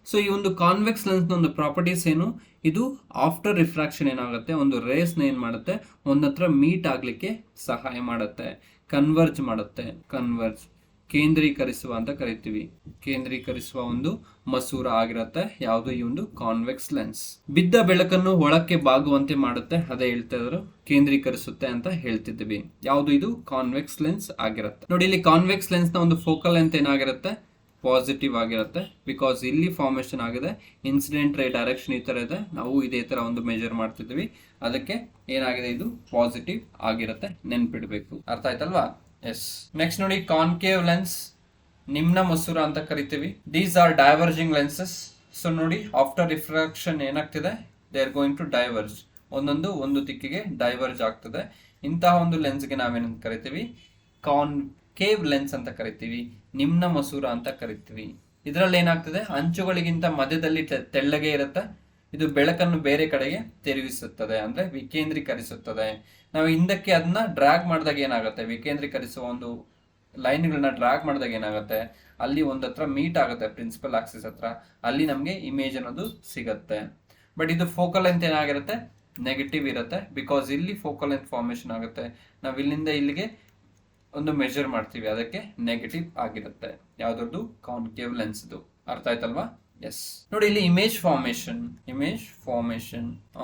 ಸೊ ಈ ಒಂದು ಕಾನ್ವೆಕ್ಸ್ ಲೆನ್ಸ್ ಒಂದು ಪ್ರಾಪರ್ಟೀಸ್ ಏನು, ಇದು ಆಫ್ಟರ್ ರಿಫ್ರಾಕ್ಷನ್ ಏನಾಗುತ್ತೆ, ಒಂದು ರೇಸ್ನ ಏನ್ ಮಾಡುತ್ತೆ, ಒಂದತ್ರ ಮೀಟ್ ಆಗ್ಲಿಕ್ಕೆ ಸಹಾಯ ಮಾಡುತ್ತೆ, ಕನ್ವರ್ಜ್ ಮಾಡುತ್ತೆ. ಕನ್ವರ್ಜ್, ಕೇಂದ್ರೀಕರಿಸುವ ಅಂತ ಕರಿತೀವಿ. ಕೇಂದ್ರೀಕರಿಸುವ ಒಂದು ಮಸೂರ ಆಗಿರುತ್ತೆ ಯಾವುದು, ಈ ಒಂದು ಕಾನ್ವೆಕ್ಸ್ ಲೆನ್ಸ್. ಬಿದ್ದ ಬೆಳಕನ್ನು ಒಳಕ್ಕೆ ಬಾಗುವಂತೆ ಮಾಡುತ್ತೆ, ಅದೇ ಹೇಳ್ತಾ ಇದ್ರು, ಕೇಂದ್ರೀಕರಿಸುತ್ತೆ ಅಂತ ಹೇಳ್ತಿದ್ವಿ. ಯಾವುದು, ಇದು ಕಾನ್ವೆಕ್ಸ್ ಲೆನ್ಸ್ ಆಗಿರುತ್ತೆ. ನೋಡಿ ಇಲ್ಲಿ ಕಾನ್ವೆಕ್ಸ್ ಲೆನ್ಸ್ ನ ಒಂದು ಫೋಕಲ್ ಲೆಂತ್ ಏನಾಗಿರುತ್ತೆ, ಪಾಸಿಟಿವ್ ಆಗಿರುತ್ತೆ. ಬಿಕಾಸ್ ಇಲ್ಲಿ ಫಾರ್ಮೇಶನ್ ಆಗಿದೆ, ಇನ್ಸಿಡೆಂಟ್ ರೇ ಡೈರೆಕ್ಷನ್ ಈ ತರ ಇದೆ, ನಾವು ಇದೇ ತರ ಒಂದು ಮೆಜರ್ ಮಾಡ್ತಿದ್ವಿ, ಅದಕ್ಕೆ ಏನಾಗಿದೆ, ಇದು ಪಾಸಿಟಿವ್ ಆಗಿರುತ್ತೆ. ನೆನ್ಪಿಡ್ಬೇಕು. ಅರ್ಥ ಆಯ್ತಲ್ವಾ? ಎಸ್. ನೆಕ್ಸ್ಟ್ ನೋಡಿ ಕಾನ್ಕೇವ್ ಲೆನ್ಸ್, ನಿಮ್ನ ಮಸೂರ ಅಂತ ಕರಿತೀವಿ. These are diverging lenses. So ನೋಡಿ ಆಫ್ಟರ್ ರಿಫ್ರಾಕ್ಷನ್ ಏನಾಗ್ತಿದೆ, they are going to diverge, ಒಂದು ದಿಕ್ಕಿಗೆ ಡೈವರ್ಜ್ ಆಗ್ತದೆ. ಇಂತಹ ಒಂದು ಲೆನ್ಸ್ಗೆ ನಾವೇನಂತ ಕರಿತೀವಿ, ಕಾನ್ಕೇವ್ ಲೆನ್ಸ್ ಅಂತ ಕರಿತೀವಿ, ನಿಮ್ನ ಮಸೂರ ಅಂತ ಕರಿತೀವಿ. ಇದರಲ್ಲಿ ಏನಾಗ್ತದೆ, ಅಂಚುಗಳಿಗಿಂತ ಮಧ್ಯದಲ್ಲಿ ತೆಳ್ಳಗೆ ಇರುತ್ತೆ. ಇದು ಬೆಳಕನ್ನು ಬೇರೆ ಕಡೆಗೆ ತಿರುಗಿಸುತ್ತದೆ, ಅಂದ್ರೆ ವಿಕೇಂದ್ರೀಕರಿಸುತ್ತದೆ. ನಾವು ಹಿಂದಕ್ಕೆ ಅದನ್ನ ಡ್ರ್ಯಾಗ್ ಮಾಡಿದಾಗ ಏನಾಗುತ್ತೆ, ವಿಕೇಂದ್ರೀಕರಿಸುವ ಒಂದು ಲೈನ್ಗಳನ್ನ ಡ್ರ್ಯಾಗ್ ಮಾಡಿದಾಗ ಏನಾಗುತ್ತೆ, ಅಲ್ಲಿ ಒಂದತ್ರ ಮೀಟ್ ಆಗುತ್ತೆ ಪ್ರಿನ್ಸಿಪಲ್ ಆಕ್ಸಿಸ್ ಹತ್ರ, ಅಲ್ಲಿ ನಮಗೆ ಇಮೇಜ್ ಅನ್ನೋದು ಸಿಗತ್ತೆ. ಬಟ್ ಇದು ಫೋಕಲ್ ಲೆಂತ್ ಏನಾಗಿರುತ್ತೆ, ನೆಗೆಟಿವ್ ಇರುತ್ತೆ. ಬಿಕಾಸ್ ಇಲ್ಲಿ ಫೋಕಲ್ ಲೆಂತ್ ಫಾರ್ಮೇಶನ್ ಆಗುತ್ತೆ, ನಾವು ಇಲ್ಲಿಂದ ಇಲ್ಲಿಗೆ ಒಂದು ಮೆಜರ್ ಮಾಡ್ತೀವಿ, ಅದಕ್ಕೆ ನೆಗೆಟಿವ್ ಆಗಿರುತ್ತೆ. ಯಾವ್ದು, ಕಾನ್ಕೇವ್ ಲೆನ್ಸ್. ಅರ್ಥ ಆಯ್ತಲ್ವಾ? ಎಸ್. ನೋಡಿ ಇಲ್ಲಿ image formation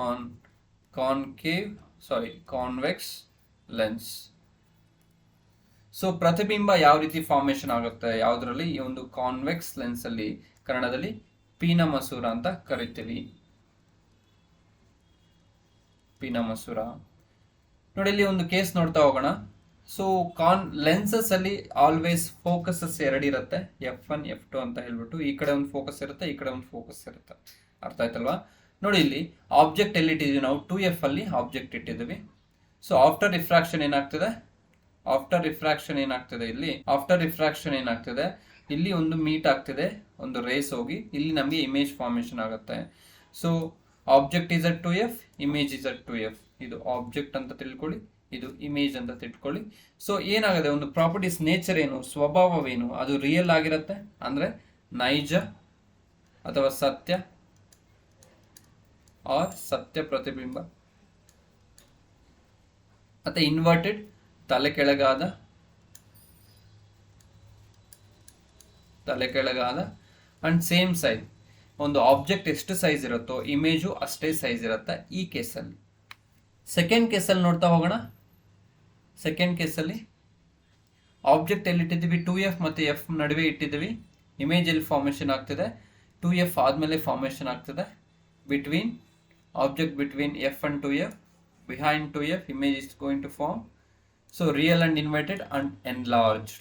on convex lens. So ಪ್ರತಿಬಿಂಬ ಯಾವ ರೀತಿ ಫಾರ್ಮೇಶನ್ ಆಗುತ್ತೆ ಯಾವ್ದ್ರಲ್ಲಿ, ಈ ಒಂದು ಕಾನ್ವೆಕ್ಸ್ ಲೆನ್ಸ್ ಅಲ್ಲಿ ಕನ್ನಡದಲ್ಲಿ ಪೀನ ಮಸೂರ ಅಂತ ಕರಿತೀವಿ. ಪೀನ ಮಸೂರ. ನೋಡಿ ಇಲ್ಲಿ ಒಂದು ಕೇಸ್ ನೋಡ್ತಾ ಹೋಗೋಣ. ಸೊ ಲೆನ್ಸಸ್ ಅಲ್ಲಿ ಆಲ್ವೇಸ್ ಫೋಕಸಸ್ ಎರಡಿರುತ್ತೆ, F1 F2 ಅಂತ ಹೇಳ್ಬಿಟ್ಟು. ಈ ಕಡೆ ಒಂದು ಫೋಕಸ್ ಇರುತ್ತೆ, ಈ ಕಡೆ ಒಂದು ಫೋಕಸ್ ಇರುತ್ತೆ. ಅರ್ಥ ಆಯ್ತಲ್ವಾ? ನೋಡಿ ಇಲ್ಲಿ ಆಬ್ಜೆಕ್ಟ್ ಎಲ್ಲಿ ಇಟ್ಟಿದ್ವಿ ನಾವು, 2F ಅಲ್ಲಿ ಆಬ್ಜೆಕ್ಟ್ ಇಟ್ಟಿದ್ವಿ. ಸೊ ಆಫ್ಟರ್ ರಿಫ್ರಾಕ್ಷನ್ ಏನಾಗ್ತದೆ, ಇಲ್ಲಿ ಒಂದು ಮೀಟ್ ಆಗ್ತಿದೆ, ಒಂದು ರೇಸ್ ಹೋಗಿ ಇಲ್ಲಿ ನಮಗೆ ಇಮೇಜ್ ಫಾರ್ಮೇಶನ್ ಆಗುತ್ತೆ. So object is at 2F, image is at 2F. ಇದು ಆಬ್ಜೆಕ್ಟ್ ಅಂತ ತಿಳ್ಕೊಳ್ಳಿ, ಇದು ಇಮೇಜ್ ಅಂತ ತಿಳ್ಕೊಳ್ಳಿ. ಸೊ ಏನಾಗುತ್ತೆ, ಒಂದು ಪ್ರಾಪರ್ಟೀಸ್ ನೇಚರ್ ಏನು, ಸ್ವಭಾವವೇನು, ಅದು ರಿಯಲ್ ಆಗಿರುತ್ತೆ, ಅಂದ್ರೆ ನೈಜ ಅಥವಾ ಸತ್ಯ, ಆರ್ ಸತ್ಯ ಪ್ರತಿಬಿಂಬ, ಅಥವಾ ಇನ್ವರ್ಟೆಡ್ ತಲೆ ಕೆಳಗಾದ ಅಂಡ್ ಸೇಮ್ ಸೈಜ್. ಒಂದು ಆಬ್ಜೆಕ್ಟ್ ಎಷ್ಟು ಸೈಜ್ ಇರುತ್ತೋ ಇಮೇಜು ಅಷ್ಟೇ ಸೈಜ್ ಇರುತ್ತೆ ಈ ಕೇಸಲ್ಲಿ. ಸೆಕೆಂಡ್ ಕೇಸಲ್ಲಿ ನೋಡ್ತಾ ಹೋಗೋಣ. ಸೆಕೆಂಡ್ ಕೇಸಲ್ಲಿ ಆಬ್ಜೆಕ್ಟ್ ಎಲ್ಲಿ ಇಟ್ಟಿದ್ದೀವಿ, 2F ಮತ್ತು F ನಡುವೆ ಇಟ್ಟಿದ್ದೀವಿ. ಇಮೇಜ್ ಎಲ್ಲಿ ಫಾರ್ಮೇಶನ್ ಆಗ್ತಿದೆ, 2F ಆದ್ಮೇಲೆ ಫಾರ್ಮೇಶನ್ ಆಗ್ತಿದೆ. Between F and 2F, behind 2F, image is going to form. So real and inverted and enlarged.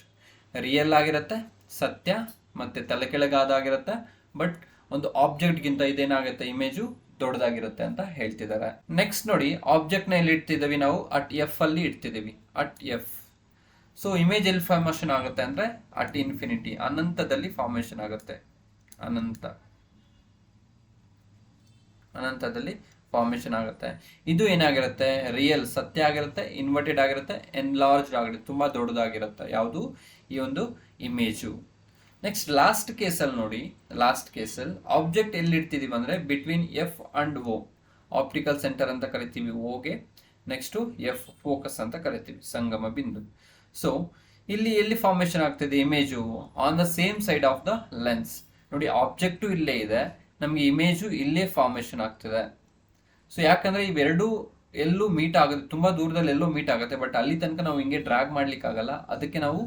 Real ಆಗಿರುತ್ತೆ, ಸತ್ಯ ಮತ್ತೆ ತಲೆ ಕೆಳಗಾದಾಗಿರುತ್ತೆ. ಬಟ್ ಒಂದು ಆಬ್ಜೆಕ್ಟ್ ಗಿಂತ ಇದೇನಾಗುತ್ತೆ, ಇಮೇಜು ದೊಡ್ಡದಾಗಿರುತ್ತೆ ಅಂತ ಹೇಳ್ತಿದ್ದಾರೆ. ನೆಕ್ಸ್ಟ್ ನೋಡಿ, ಆಬ್ಜೆಕ್ಟ್ ನ ಎಲ್ಲಿ ಇಡ್ತಿದ್ದೀವಿ ನಾವು, ಅಟ್ F ಅಲ್ಲಿ ಇಡ್ತಿದ್ದೀವಿ, ಅಟ್ F. ಸೊ ಇಮೇಜ್ ಎಲ್ಲಿ ಫಾರ್ಮೇಶನ್ ಆಗುತ್ತೆ ಅಂದ್ರೆ ಅಟ್ ಇನ್ಫಿನಿಟಿ, ಅನಂತದಲ್ಲಿ ಫಾರ್ಮೇಶನ್ ಆಗುತ್ತೆ. ಅನಂತದಲ್ಲಿ ಫಾರ್ಮೇಶನ್ ಆಗುತ್ತೆ. ಇದು ಏನಾಗಿರುತ್ತೆ, ರಿಯಲ್ ಸತ್ಯ ಆಗಿರುತ್ತೆ, ಇನ್ವರ್ಟೆಡ್ ಆಗಿರುತ್ತೆ, ಎನ್ಲಾರ್ಜ್ ಆಗಿರುತ್ತೆ, ತುಂಬಾ ದೊಡ್ಡದಾಗಿರುತ್ತೆ. ಯಾವುದು, ಈ ಒಂದು ಇಮೇಜು. ನೆಕ್ಸ್ಟ್ ಲಾಸ್ಟ್ ಕೇಸಲ್ಲಿ ನೋಡಿ, ಲಾಸ್ಟ್ ಕೇಸಲ್ಲಿ ಆಬ್ಜೆಕ್ಟ್ ಎಲ್ಲಿ ಇಡ್ತಿದೀವಿ ಅಂದ್ರೆ between F and O, optical centre ಅಂತ ಕರಿತೀವಿ ಓಗೆ. ನೆಕ್ಸ್ಟ್ F ಫೋಕಸ್ ಅಂತ ಕರಿತೀವಿ, ಸಂಗಮ ಬಿಂದು. ಸೊ ಇಲ್ಲಿ ಎಲ್ಲಿ ಫಾರ್ಮೇಶನ್ ಆಗ್ತಿದೆ image, on the same side of the lens. ನೋಡಿ ಆಬ್ಜೆಕ್ಟು ಇಲ್ಲೇ ಇದೆ, ನಮ್ಗೆ ಇಮೇಜು ಇಲ್ಲೇ ಫಾರ್ಮೇಶನ್ ಆಗ್ತಿದೆ. ಸೊ ಯಾಕಂದ್ರೆ ಇವೆರಡು ಎಲ್ಲೂ ಮೀಟ್ ಆಗುತ್ತೆ, ತುಂಬಾ ದೂರದಲ್ಲಿ ಎಲ್ಲೋ ಮೀಟ್ ಆಗುತ್ತೆ, ಬಟ್ ಅಲ್ಲಿ ತನಕ ನಾವು ಹಿಂಗೆ ಡ್ರ್ಯಾಗ್ ಮಾಡ್ಲಿಕ್ಕೆ ಆಗಲ್ಲ. ಅದಕ್ಕೆ ನಾವು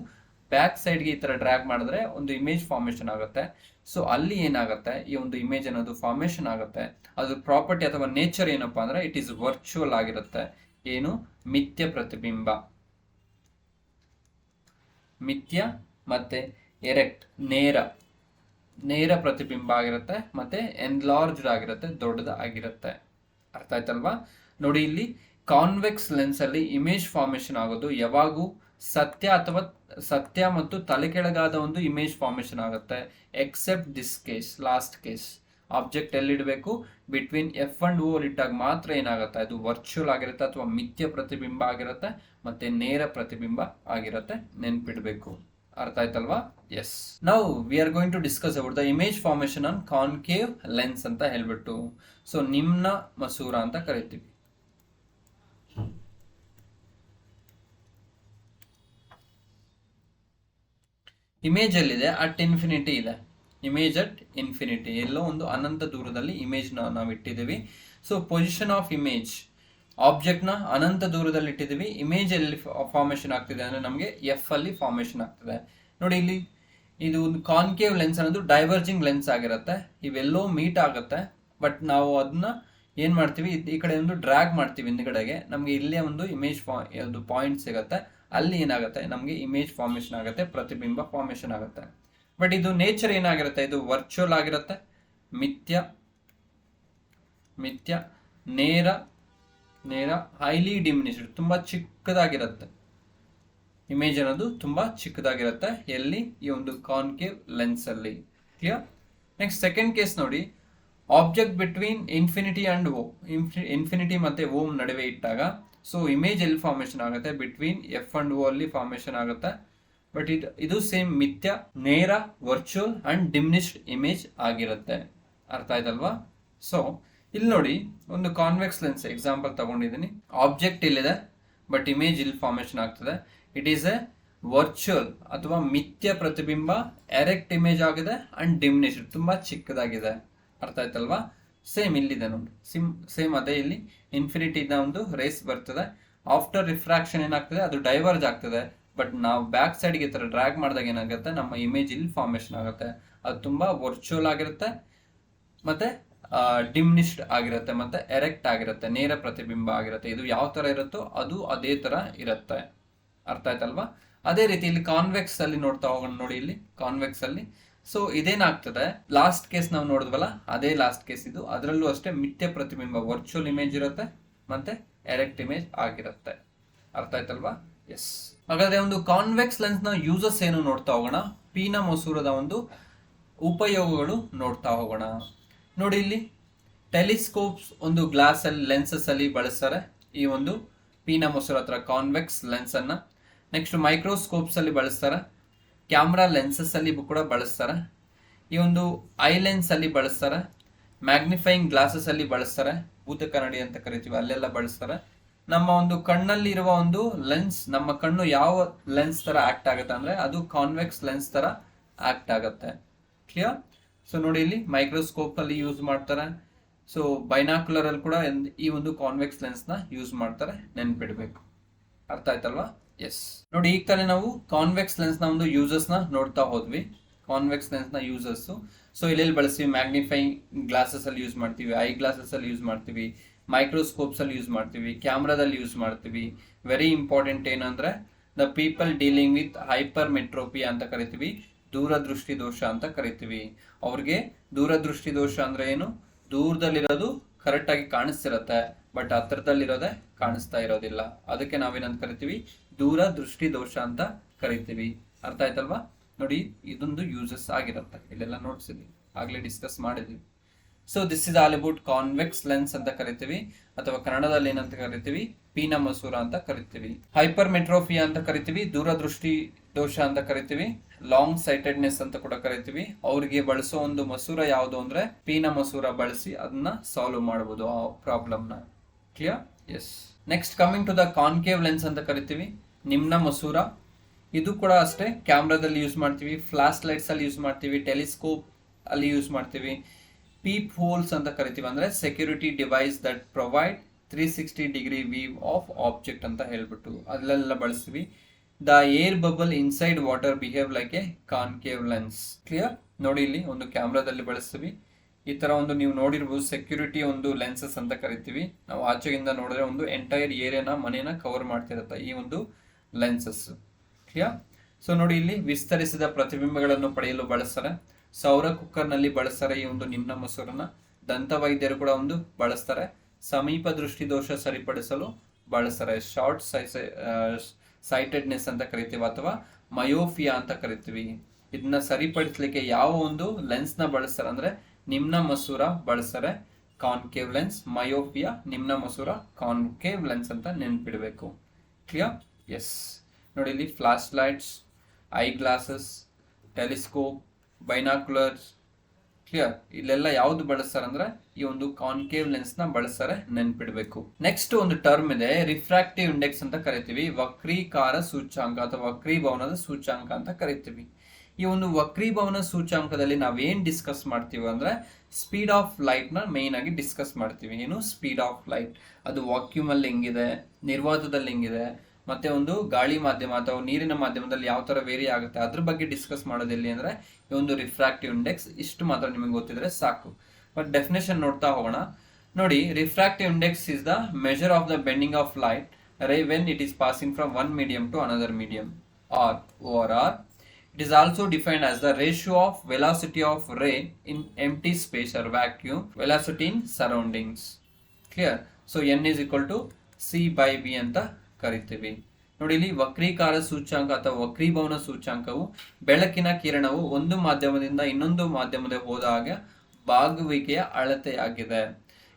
ಬ್ಯಾಕ್ ಸೈಡ್ಗೆ ಈ ತರ ಡ್ರ್ಯಾಗ್ ಮಾಡಿದ್ರೆ ಒಂದು ಇಮೇಜ್ ಫಾರ್ಮೇಶನ್ ಆಗುತ್ತೆ. ಸೊ ಅಲ್ಲಿ ಏನಾಗುತ್ತೆ, ಈ ಒಂದು ಇಮೇಜ್ ಅನ್ನೋದು ಫಾರ್ಮೇಶನ್ ಆಗುತ್ತೆ. ಅದು ಪ್ರಾಪರ್ಟಿ ಅಥವಾ ನೇಚರ್ ಏನಪ್ಪಾ ಅಂದ್ರೆ ಇಟ್ ಈಸ್ ವರ್ಚುವಲ್ ಆಗಿರುತ್ತೆ. ಏನು, ಮಿಥ್ಯ ಪ್ರತಿಬಿಂಬ. ಮಿಥ್ಯ ಮತ್ತೆ ಎರೆಕ್ಟ್, ನೇರ ಪ್ರತಿಬಿಂಬ ಆಗಿರುತ್ತೆ. ಮತ್ತೆ ಎನ್ಲಾರ್ಜ್ಡ್ ಆಗಿರುತ್ತೆ, ದೊಡ್ಡದಾಗಿರುತ್ತೆ. ಅರ್ಥ ಆಯ್ತಲ್ವಾ? ನೋಡಿ, ಇಲ್ಲಿ ಕಾನ್ವೆಕ್ಸ್ ಲೆನ್ಸ್ ಅಲ್ಲಿ ಇಮೇಜ್ ಫಾರ್ಮೇಶನ್ ಆಗೋದು ಯಾವಾಗೂ ಸತ್ಯ ಮತ್ತು ತಲೆ ಕೆಳಗಾದ ಒಂದು ಇಮೇಜ್ ಫಾರ್ಮೇಶನ್ ಆಗುತ್ತೆ. Except this case, last case. Object ಎಲ್ಲಿಡಬೇಕು, ಬಿಟ್ವೀನ್ ಎಫ್ ಅಂಡ್ ಓ ಇಟ್ಟಾಗ ಮಾತ್ರ ಏನಾಗುತ್ತೆ, ಅದು ವರ್ಚುವಲ್ ಆಗಿರುತ್ತೆ ಅಥವಾ ಮಿಥ್ಯ ಪ್ರತಿಬಿಂಬ ಆಗಿರುತ್ತೆ, ಮತ್ತೆ ನೇರ ಪ್ರತಿಬಿಂಬ ಆಗಿರುತ್ತೆ. ನೆನ್ಪಿಡ್ಬೇಕು. ಅರ್ಥ ಆಯ್ತಲ್ವಾ? Yes. Now we are going to discuss about the image formation on concave lens ಅಂತ ಹೇಳ್ಬಿಟ್ಟು. ಸೊ ನಿಮ್ನ ಮಸೂರ ಅಂತ ಕರಿತೀವಿ. ಇಮೇಜ್ ಎಲ್ಲಿದೆ, ಅಟ್ ಇನ್ಫಿನಿಟಿ ಇದೆ. ಇಮೇಜ್ ಅಟ್ ಇನ್ಫಿನಿಟಿ, ಎಲ್ಲೋ ಒಂದು ಅನಂತ ದೂರದಲ್ಲಿ ಇಮೇಜ್ ನಾವು ಇಟ್ಟಿದ್ದೀವಿ. So position of image, object ನ ಅನಂತ ದೂರದಲ್ಲಿ ಇಟ್ಟಿದ್ದೀವಿ. ಇಮೇಜ್ ಎಲ್ಲಿ ಫಾರ್ಮೇಶನ್ ಆಗ್ತಿದೆ ಅಂದ್ರೆ ನಮಗೆ ಎಫ್ ಅಲ್ಲಿ ಫಾರ್ಮೇಶನ್ ಆಗ್ತದೆ. ನೋಡಿ, ಇಲ್ಲಿ ಇದು ಒಂದು ಕಾನ್ಕೇವ್ ಲೆನ್ಸ್ ಅನ್ನೋದು ಡೈವರ್ಜಿಂಗ್ ಲೆನ್ಸ್ ಆಗಿರುತ್ತೆ. ಇವೆಲ್ಲೋ ಮೀಟ್ ಆಗುತ್ತೆ, ಬಟ್ ನಾವು ಅದನ್ನ ಏನ್ ಮಾಡ್ತೀವಿ, ಈ ಕಡೆ ಒಂದು ಡ್ರ್ಯಾಗ್ ಮಾಡ್ತೀವಿ ಹಿಂದ್ಗಡೆಗೆ. ನಮ್ಗೆ ಇಲ್ಲೇ ಒಂದು ಇಮೇಜ್ ಒಂದು ಪಾಯಿಂಟ್ ಸಿಗುತ್ತೆ. ಅಲ್ಲಿ ಏನಾಗುತ್ತೆ, ನಮಗೆ ಇಮೇಜ್ ಫಾರ್ಮೇಶನ್ ಆಗುತ್ತೆ, ಪ್ರತಿಬಿಂಬ ಫಾರ್ಮೇಶನ್ ಆಗುತ್ತೆ. ಬಟ್ ಇದು ನೇಚರ್ ಏನಾಗಿರುತ್ತೆ, ಇದು ವರ್ಚುವಲ್ ಆಗಿರುತ್ತೆ. ಮಿಥ್ಯ ನೇರ ಹೈಲಿ ಡಿಮಿನಿಷ್ಡ್, ತುಂಬಾ ಚಿಕ್ಕದಾಗಿರುತ್ತೆ. ಇಮೇಜ್ ಅನ್ನೋದು ತುಂಬಾ ಚಿಕ್ಕದಾಗಿರುತ್ತೆ. ಎಲ್ಲಿ, ಈ ಒಂದು ಕಾನ್ಕೇವ್ ಲೆನ್ಸ್ ಅಲ್ಲಿ. ಕ್ಲಿಯರ್? ನೆಕ್ಸ್ಟ್ ಸೆಕೆಂಡ್ ಕೇಸ್ ನೋಡಿ, object between infinity and O, infinity ಮತ್ತೆ ಓಮ್ ನಡುವೆ ಇಟ್ಟಾಗ ಸೊ ಇಮೇಜ್ ಎಲ್ಲಿ ಫಾರ್ಮೇಶನ್ ಆಗುತ್ತೆ, ಬಿಟ್ವೀನ್ ಎಫ್ ಅಂಡ್ ಓ ಅಲ್ಲಿ ಫಾರ್ಮೇಶನ್ ಆಗುತ್ತೆ. ಬಟ್ ಇದು ಸೇಮ್ ಮಿಥ್ಯ, ನೇರ, ವರ್ಚುವಲ್ ಅಂಡ್ ಡಿಮಿನಿಷ್ಡ್ ಇಮೇಜ್ ಆಗಿರುತ್ತೆ. ಅರ್ಥ ಆಯ್ತಲ್ವಾ? ಸೊ ಇಲ್ಲಿ ನೋಡಿ, ಒಂದು ಕಾನ್ವೆಕ್ಸ್ ಲೆನ್ಸ್ ಎಕ್ಸಾಂಪಲ್ ತಗೊಂಡಿದ್ದೀನಿ. ಆಬ್ಜೆಕ್ಟ್ ಇಲ್ಲಿದೆ, ಬಟ್ ಇಮೇಜ್ ಇಲ್ಲಿ ಫಾರ್ಮೇಶನ್ ಆಗ್ತದೆ. ಇಟ್ ಈಸ್ ಎ ವರ್ಚುವಲ್ ಅಥವಾ ಮಿಥ್ಯ ಪ್ರತಿಬಿಂಬ, ಎರೆಕ್ಟ್ ಇಮೇಜ್ ಆಗಿದೆ ಅಂಡ್ ಡಿಮಿನಿಷ್ಡ್, ತುಂಬಾ ಚಿಕ್ಕದಾಗಿದೆ. ಅರ್ಥ ಆಯ್ತಲ್ವಾ? ಸೇಮ್ ಇಲ್ಲಿದೆ ನೋಡಿ, ಸೇಮ್ ಅದೇ ಇಲ್ಲಿ ಇನ್ಫಿನಿಟಿ ಒಂದು ರೇಸ್ ಬರ್ತದೆ. ಆಫ್ಟರ್ ರಿಫ್ರಾಕ್ಷನ್ ಏನಾಗ್ತದೆ, ಅದು ಡೈವರ್ಜ್ ಆಗ್ತದೆ. ಬಟ್ ನಾವು ಬ್ಯಾಕ್ ಸೈಡ್ಗೆ ಈ ತರ ಡ್ರ್ಯಾಗ್ ಮಾಡಿದಾಗ ಏನಾಗುತ್ತೆ, ನಮ್ಮ ಇಮೇಜ್ ಇಲ್ಲಿ ಫಾರ್ಮೇಶನ್ ಆಗುತ್ತೆ. ಅದು ತುಂಬಾ ವರ್ಚುವಲ್ ಆಗಿರುತ್ತೆ, ಮತ್ತೆ ಡಿಮಿನಿಷ್ಡ್ ಆಗಿರುತ್ತೆ, ಮತ್ತೆ ಎರೆಕ್ಟ್ ಆಗಿರುತ್ತೆ, ನೇರ ಪ್ರತಿಬಿಂಬ ಆಗಿರುತ್ತೆ. ಇದು ಯಾವ ತರ ಇರುತ್ತೋ ಅದು ಅದೇ ತರ ಇರುತ್ತೆ. ಅರ್ಥ ಆಯ್ತಲ್ವಾ? ಅದೇ ರೀತಿ ಇಲ್ಲಿ ಕಾನ್ವೆಕ್ಸ್ ಅಲ್ಲಿ ನೋಡ್ತಾ ಹೋಗೋಣ. ನೋಡಿ, ಇಲ್ಲಿ ಕಾನ್ವೆಕ್ಸ್ ಅಲ್ಲಿ ಸೊ ಇದೇನಾಗ್ತದೆ, ಲಾಸ್ಟ್ ಕೇಸ್ ನಾವು ನೋಡಿದ್ವಲ್ಲ, ಅದೇ ಲಾಸ್ಟ್ ಕೇಸ್ ಇದು. ಅದರಲ್ಲೂ ಅಷ್ಟೇ ಮಿಥ್ಯ ಪ್ರತಿಬಿಂಬ, ವರ್ಚುವಲ್ ಇಮೇಜ್ ಇರುತ್ತೆ, ಮತ್ತೆ ಎರೆಕ್ಟ್ ಇಮೇಜ್ ಆಗಿರುತ್ತೆ. ಅರ್ಥ ಆಯ್ತಲ್ವಾ? ಎಸ್. ಹಾಗಾದ್ರೆ ಒಂದು ಕಾನ್ವೆಕ್ಸ್ ಲೆನ್ಸ್ ನ ಯೂಸಸ್ ಏನು ನೋಡ್ತಾ ಹೋಗೋಣ. ಪೀನ ಮಸೂರದ ಒಂದು ಉಪಯೋಗಗಳು ನೋಡ್ತಾ ಹೋಗೋಣ. ನೋಡಿ, ಇಲ್ಲಿ ಟೆಲಿಸ್ಕೋಪ್ಸ್ ಒಂದು ಗ್ಲಾಸ್ ಅಲ್ಲಿ ಲೆನ್ಸಸ್ ಅಲ್ಲಿ ಬಳಸ್ತಾರೆ. ಈ ಒಂದು ಪೀನ ಮಸೂರ ಹತ್ರ ಕಾನ್ವೆಕ್ಸ್ ಲೆನ್ಸ್ ಅನ್ನ. ನೆಕ್ಸ್ಟ್ ಮೈಕ್ರೋಸ್ಕೋಪ್ಸ್ ಅಲ್ಲಿ ಬಳಸ್ತಾರೆ. ಕ್ಯಾಮ್ರಾ ಲೆನ್ಸಸ್ ಅಲ್ಲಿ ಕೂಡ ಬಳಸ್ತಾರೆ. ಈ ಒಂದು ಐ ಲೆನ್ಸ್ ಅಲ್ಲಿ ಬಳಸ್ತಾರೆ. ಮ್ಯಾಗ್ನಿಫೈಯಿಂಗ್ ಗ್ಲಾಸಸ್ ಅಲ್ಲಿ ಬಳಸ್ತಾರೆ. ಭೂತ ಕನ್ನಡಿ ಅಂತ ಕರಿತೀವಿ, ಅಲ್ಲೆಲ್ಲ ಬಳಸ್ತಾರೆ. ನಮ್ಮ ಒಂದು ಕಣ್ಣಲ್ಲಿ ಇರುವ ಒಂದು ಲೆನ್ಸ್, ನಮ್ಮ ಕಣ್ಣು ಯಾವ ಲೆನ್ಸ್ ತರ ಆಕ್ಟ್ ಆಗುತ್ತೆ ಅಂದ್ರೆ ಅದು ಕಾನ್ವೆಕ್ಸ್ ಲೆನ್ಸ್ ತರ ಆಕ್ಟ್ ಆಗುತ್ತೆ. ಕ್ಲಿಯರ್? ಸೊ ನೋಡಿ, ಇಲ್ಲಿ ಮೈಕ್ರೋಸ್ಕೋಪ್ ಅಲ್ಲಿ ಯೂಸ್ ಮಾಡ್ತಾರೆ. ಸೊ ಬೈನಾಕ್ಯುಲರ್ ಅಲ್ಲಿ ಕೂಡ ಈ ಒಂದು ಕಾನ್ವೆಕ್ಸ್ ಲೆನ್ಸ್ ನ ಯೂಸ್ ಮಾಡ್ತಾರೆ. ನೆನ್ಪಿಡ್ಬೇಕು. ಅರ್ಥ ಆಯ್ತಲ್ವಾ? ಎಸ್. ನೋಡಿ, ಈಗ ತಾನೇ ನಾವು ಕಾನ್ವೆಕ್ಸ್ ಲೆನ್ಸ್ ನ ಒಂದು ಯೂಸಸ್ ನ ನೋಡ್ತಾ ಹೋದ್ವಿ. ಕಾನ್ವೆಕ್ಸ್ ಲೆನ್ಸ್ ನ ಯೂಸಸ್ ಸೊ ಇಲ್ಲಿ ಬಳಸ್ತೀವಿ, ಮ್ಯಾಗ್ನಿಫೈಯಿಂಗ್ ಗ್ಲಾಸಸ್ ಅಲ್ಲಿ ಯೂಸ್ ಮಾಡ್ತೀವಿ, ಐ ಗ್ಲಾಸಸ್ ಅಲ್ಲಿ ಯೂಸ್ ಮಾಡ್ತೀವಿ, ಮೈಕ್ರೋಸ್ಕೋಪ್ಸ್ ಅಲ್ಲಿ ಯೂಸ್ ಮಾಡ್ತೀವಿ, ಕ್ಯಾಮ್ರಾದಲ್ಲಿ ಯೂಸ್ ಮಾಡ್ತೀವಿ. ವೆರಿ ಇಂಪಾರ್ಟೆಂಟ್ ಏನಂದ್ರೆ the people dealing with hypermetropia ಅಂತ ಕರಿತೀವಿ, ದೂರದೃಷ್ಟಿ ದೋಷ ಅಂತ ಕರಿತೀವಿ. ಅವ್ರಿಗೆ ದೂರದೃಷ್ಟಿ ದೋಷ ಅಂದ್ರೆ ಏನು, ದೂರದಲ್ಲಿರೋದು ಕರೆಕ್ಟ್ ಆಗಿ ಕಾಣಿಸ್ತಿರತ್ತೆ, ಬಟ್ ಹತ್ರದಲ್ಲಿರೋದೇ ಕಾಣಿಸ್ತಾ ಇರೋದಿಲ್ಲ. ಅದಕ್ಕೆ ನಾವೇನಂತ ಕರಿತೀವಿ, ದೂರದೃಷ್ಟಿ ದೋಷ ಅಂತ ಕರಿತೀವಿ. ಅರ್ಥ ಆಯ್ತಲ್ವಾ? ನೋಡಿ, ಇದೊಂದು ಯೂಸಸ್ ಆಗಿರುತ್ತೆ. ಇಲ್ಲೆಲ್ಲ ನೋಡ್ಸಿದ್ವಿ, ಆಗ್ಲೇ ಡಿಸ್ಕಸ್ ಮಾಡಿದ್ವಿ. So this is all about convex lens ಅಂತ ಕರಿತೀವಿ, ಅಥವಾ ಕನ್ನಡದಲ್ಲಿ ಏನಂತ ಕರಿತೀವಿ, ಪೀನ ಮಸೂರ ಅಂತ ಕರಿತೀವಿ. ಹೈಪರ್ ಮೆಟ್ರೋಫಿಯಾ ಅಂತ ಕರಿತೀವಿ, ದೂರದೃಷ್ಟಿ ದೋಷ ಅಂತ ಕರಿತೀವಿ, ಲಾಂಗ್ ಸೈಟೆಡ್ನೆಸ್ ಅಂತ ಕೂಡ ಕರಿತೀವಿ. ಅವ್ರಿಗೆ ಬಳಸೋ ಒಂದು ಮಸೂರ ಯಾವುದು ಅಂದ್ರೆ ಪೀನ ಮಸೂರ ಬಳಸಿ ಅದನ್ನ ಸಾಲ್ವ್ ಮಾಡಬಹುದು ಆ ಪ್ರಾಬ್ಲಮ್ ನ. Clear? Yes. Next coming to the concave lens ಅಂತ ಕರಿತೀವಿ, ನಿಮ್ನ ಮಸೂರ. ಇದು ಕೂಡ ಅಷ್ಟೇ, ಕ್ಯಾಮ್ರಾದಲ್ಲಿ ಯೂಸ್ ಮಾಡ್ತೀವಿ, ಫ್ಲಾಶ್ ಲೈಟ್ಸ್ ಅಲ್ಲಿ ಯೂಸ್ ಮಾಡ್ತೀವಿ, ಟೆಲಿಸ್ಕೋಪ್ ಅಲ್ಲಿ ಯೂಸ್ ಮಾಡ್ತೀವಿ. ಪೀಪ್ ಹೋಲ್ಸ್ ಅಂತ ಕರಿತೀವಿ, ಅಂದ್ರೆ security device that provide 360 degree view of object ಅಂತ ಹೇಳ್ಬಿಟ್ಟು ಅಲ್ಲೆಲ್ಲ ಬಳಸ್ತೀವಿ. The air bubble inside water behave like a concave lens. Clear? ನೋಡಿ ಇಲ್ಲಿ ಒಂದು ಕ್ಯಾಮ್ರಾದಲ್ಲಿ ಬಳಸ್ತೀವಿ. ಈ ತರ ಒಂದು ನೀವು ನೋಡಿರ್ಬೋದು, ಸೆಕ್ಯೂರಿಟಿ ಒಂದು ಲೆನ್ಸಸ್ ಅಂತ ಕರಿತೀವಿ. ನಾವು ಆಚೆಗಿಂದ ನೋಡಿದ್ರೆ ಒಂದು ಎಂಟೈರ್ ಏರಿಯಾನ ಮನೇನ ಕವರ್ ಮಾಡ್ತಿರುತ್ತೆ ಈ ಒಂದು ಲೆನ್ಸಸ್. ಕ್ಲಿಯರ್? ಸೊ ನೋಡಿ ಇಲ್ಲಿ ವಿಸ್ತರಿಸಿದ ಪ್ರತಿಬಿಂಬಗಳನ್ನು ಪಡೆಯಲು ಬಳಸ್ತಾರೆ. ಸೌರ ಕುಕ್ಕರ್ ನಲ್ಲಿ ಬಳಸ್ತಾರೆ ಈ ಒಂದು ನಿಮ್ನ ಮಸೂರನ್ನ. ದಂತ ವೈದ್ಯರು ಕೂಡ ಒಂದು ಬಳಸ್ತಾರೆ. ಸಮೀಪ ದೃಷ್ಟಿ ದೋಷ ಸರಿಪಡಿಸಲು ಬಳಸ್ತಾರೆ. ಶಾರ್ಟ್ ಸೈಟೆಡ್ನೆಸ್ ಅಂತ ಕರಿತೀವಿ ಅಥವಾ ಮಯೋಫಿಯಾ ಅಂತ ಕರಿತೀವಿ. ಇದನ್ನ ಸರಿಪಡಿಸಲಿಕ್ಕೆ ಯಾವ ಒಂದು ಲೆನ್ಸ್ ನ ಬಳಸ್ತಾರೆ ಅಂದ್ರೆ ನಿಮ್ನ ಮಸೂರ ಬಳಸ್ತಾರೆ, ಕಾನ್ಕೇವ್ ಲೆನ್ಸ್. ಮಯೋಫಿಯಾ, ನಿಮ್ನ ಮಸೂರ, ಕಾನ್ಕೇವ್ ಲೆನ್ಸ್ ಅಂತ ನೆನ್ಪಿಡ್ಬೇಕು. ಕ್ಲಿಯರ್? ಎಸ್. ನೋಡಿ ಇಲ್ಲಿ flash lights, eye glasses, telescope, binoculars. Clear? ಇಲ್ಲೆಲ್ಲ ಯಾವ್ದು ಬಳಸ್ತಾರೆ ಅಂದ್ರೆ ಈ ಒಂದು ಕಾನ್ಕೇವ್ ಲೆನ್ಸ್ ನ ಬಳಸ್ತಾರೆ, ನೆನ್ಪಿಡ್ಬೇಕು. ನೆಕ್ಸ್ಟ್ ಒಂದು ಟರ್ಮ್ ಇದೆ, ರಿಫ್ರಾಕ್ಟಿವ್ ಇಂಡೆಕ್ಸ್ ಅಂತ ಕರಿತೀವಿ. ವಕ್ರೀಕಾರ ಸೂಚ್ಯಾಂಕ ಅಥವಾ ವಕ್ರೀಭವನದ ಸೂಚ್ಯಾಂಕ ಅಂತ ಕರಿತೀವಿ. ಈ ಒಂದು ವಕ್ರೀಭವನ ಸೂಚ್ಯಾಂಕದಲ್ಲಿ ನಾವೇನ್ ಡಿಸ್ಕಸ್ ಮಾಡ್ತೀವಿ ಅಂದ್ರೆ ಸ್ಪೀಡ್ ಆಫ್ ಲೈಟ್ ನ ಮೇನ್ ಆಗಿ ಡಿಸ್ಕಸ್ ಮಾಡ್ತೀವಿ. ಏನು ಸ್ಪೀಡ್ ಆಫ್ ಲೈಟ್, ಅದು ವಾಕ್ಯೂಮ್ ಅಲ್ಲಿ ಹೆಂಗಿದೆ, ನಿರ್ವಾತದಲ್ಲಿ ಹೆಂಗಿದೆ, ಮತ್ತೆ ಒಂದು ಗಾಳಿ ಮಾಧ್ಯಮ ಅಥವಾ ನೀರಿನ ಮಾಧ್ಯಮದಲ್ಲಿ ಯಾವ ತರ ವೇರಿ ಆಗುತ್ತೆ ಅದ್ರ ಬಗ್ಗೆ ಡಿಸ್ಕಸ್ ಮಾಡೋದಿಲ್ಲ ಅಂದ್ರೆ ಈ ಒಂದು ರಿಫ್ರಾಕ್ಟಿವ್ ಇಂಡೆಕ್ಸ್. ಇಷ್ಟು ಮಾತ್ರ ನಿಮಗೆ ಗೊತ್ತಿದ್ರೆ ಸಾಕು. ಬಟ್ ಡೆಫಿನೇಷನ್ ನೋಡ್ತಾ ಹೋಗೋಣ. ನೋಡಿ, refractive index is the measure of the bending of light ray when it is passing from one medium to another medium, or ORR. It is also defined as the ratio of velocity of ray in empty space or vacuum velocity in surroundings. Clear? So n is equal to c by v ಅಂತ ಕರಿತೀವಿ. ನೋಡಿ ಇಲ್ಲಿ ವಕ್ರೀಕಾರ ಸೂಚ್ಯಾಂಕ ಅಥವಾ ವಕ್ರೀಭವನ ಸೂಚ್ಯಾಂಕವು ಬೆಳಕಿನ ಕಿರಣವು ಒಂದು ಮಾಧ್ಯಮದಿಂದ ಇನ್ನೊಂದು ಮಾಧ್ಯಮದ ಹೋದಾಗ ಬಾಗುವಿಕೆಯ ಅಳತೆಯಾಗಿದೆ.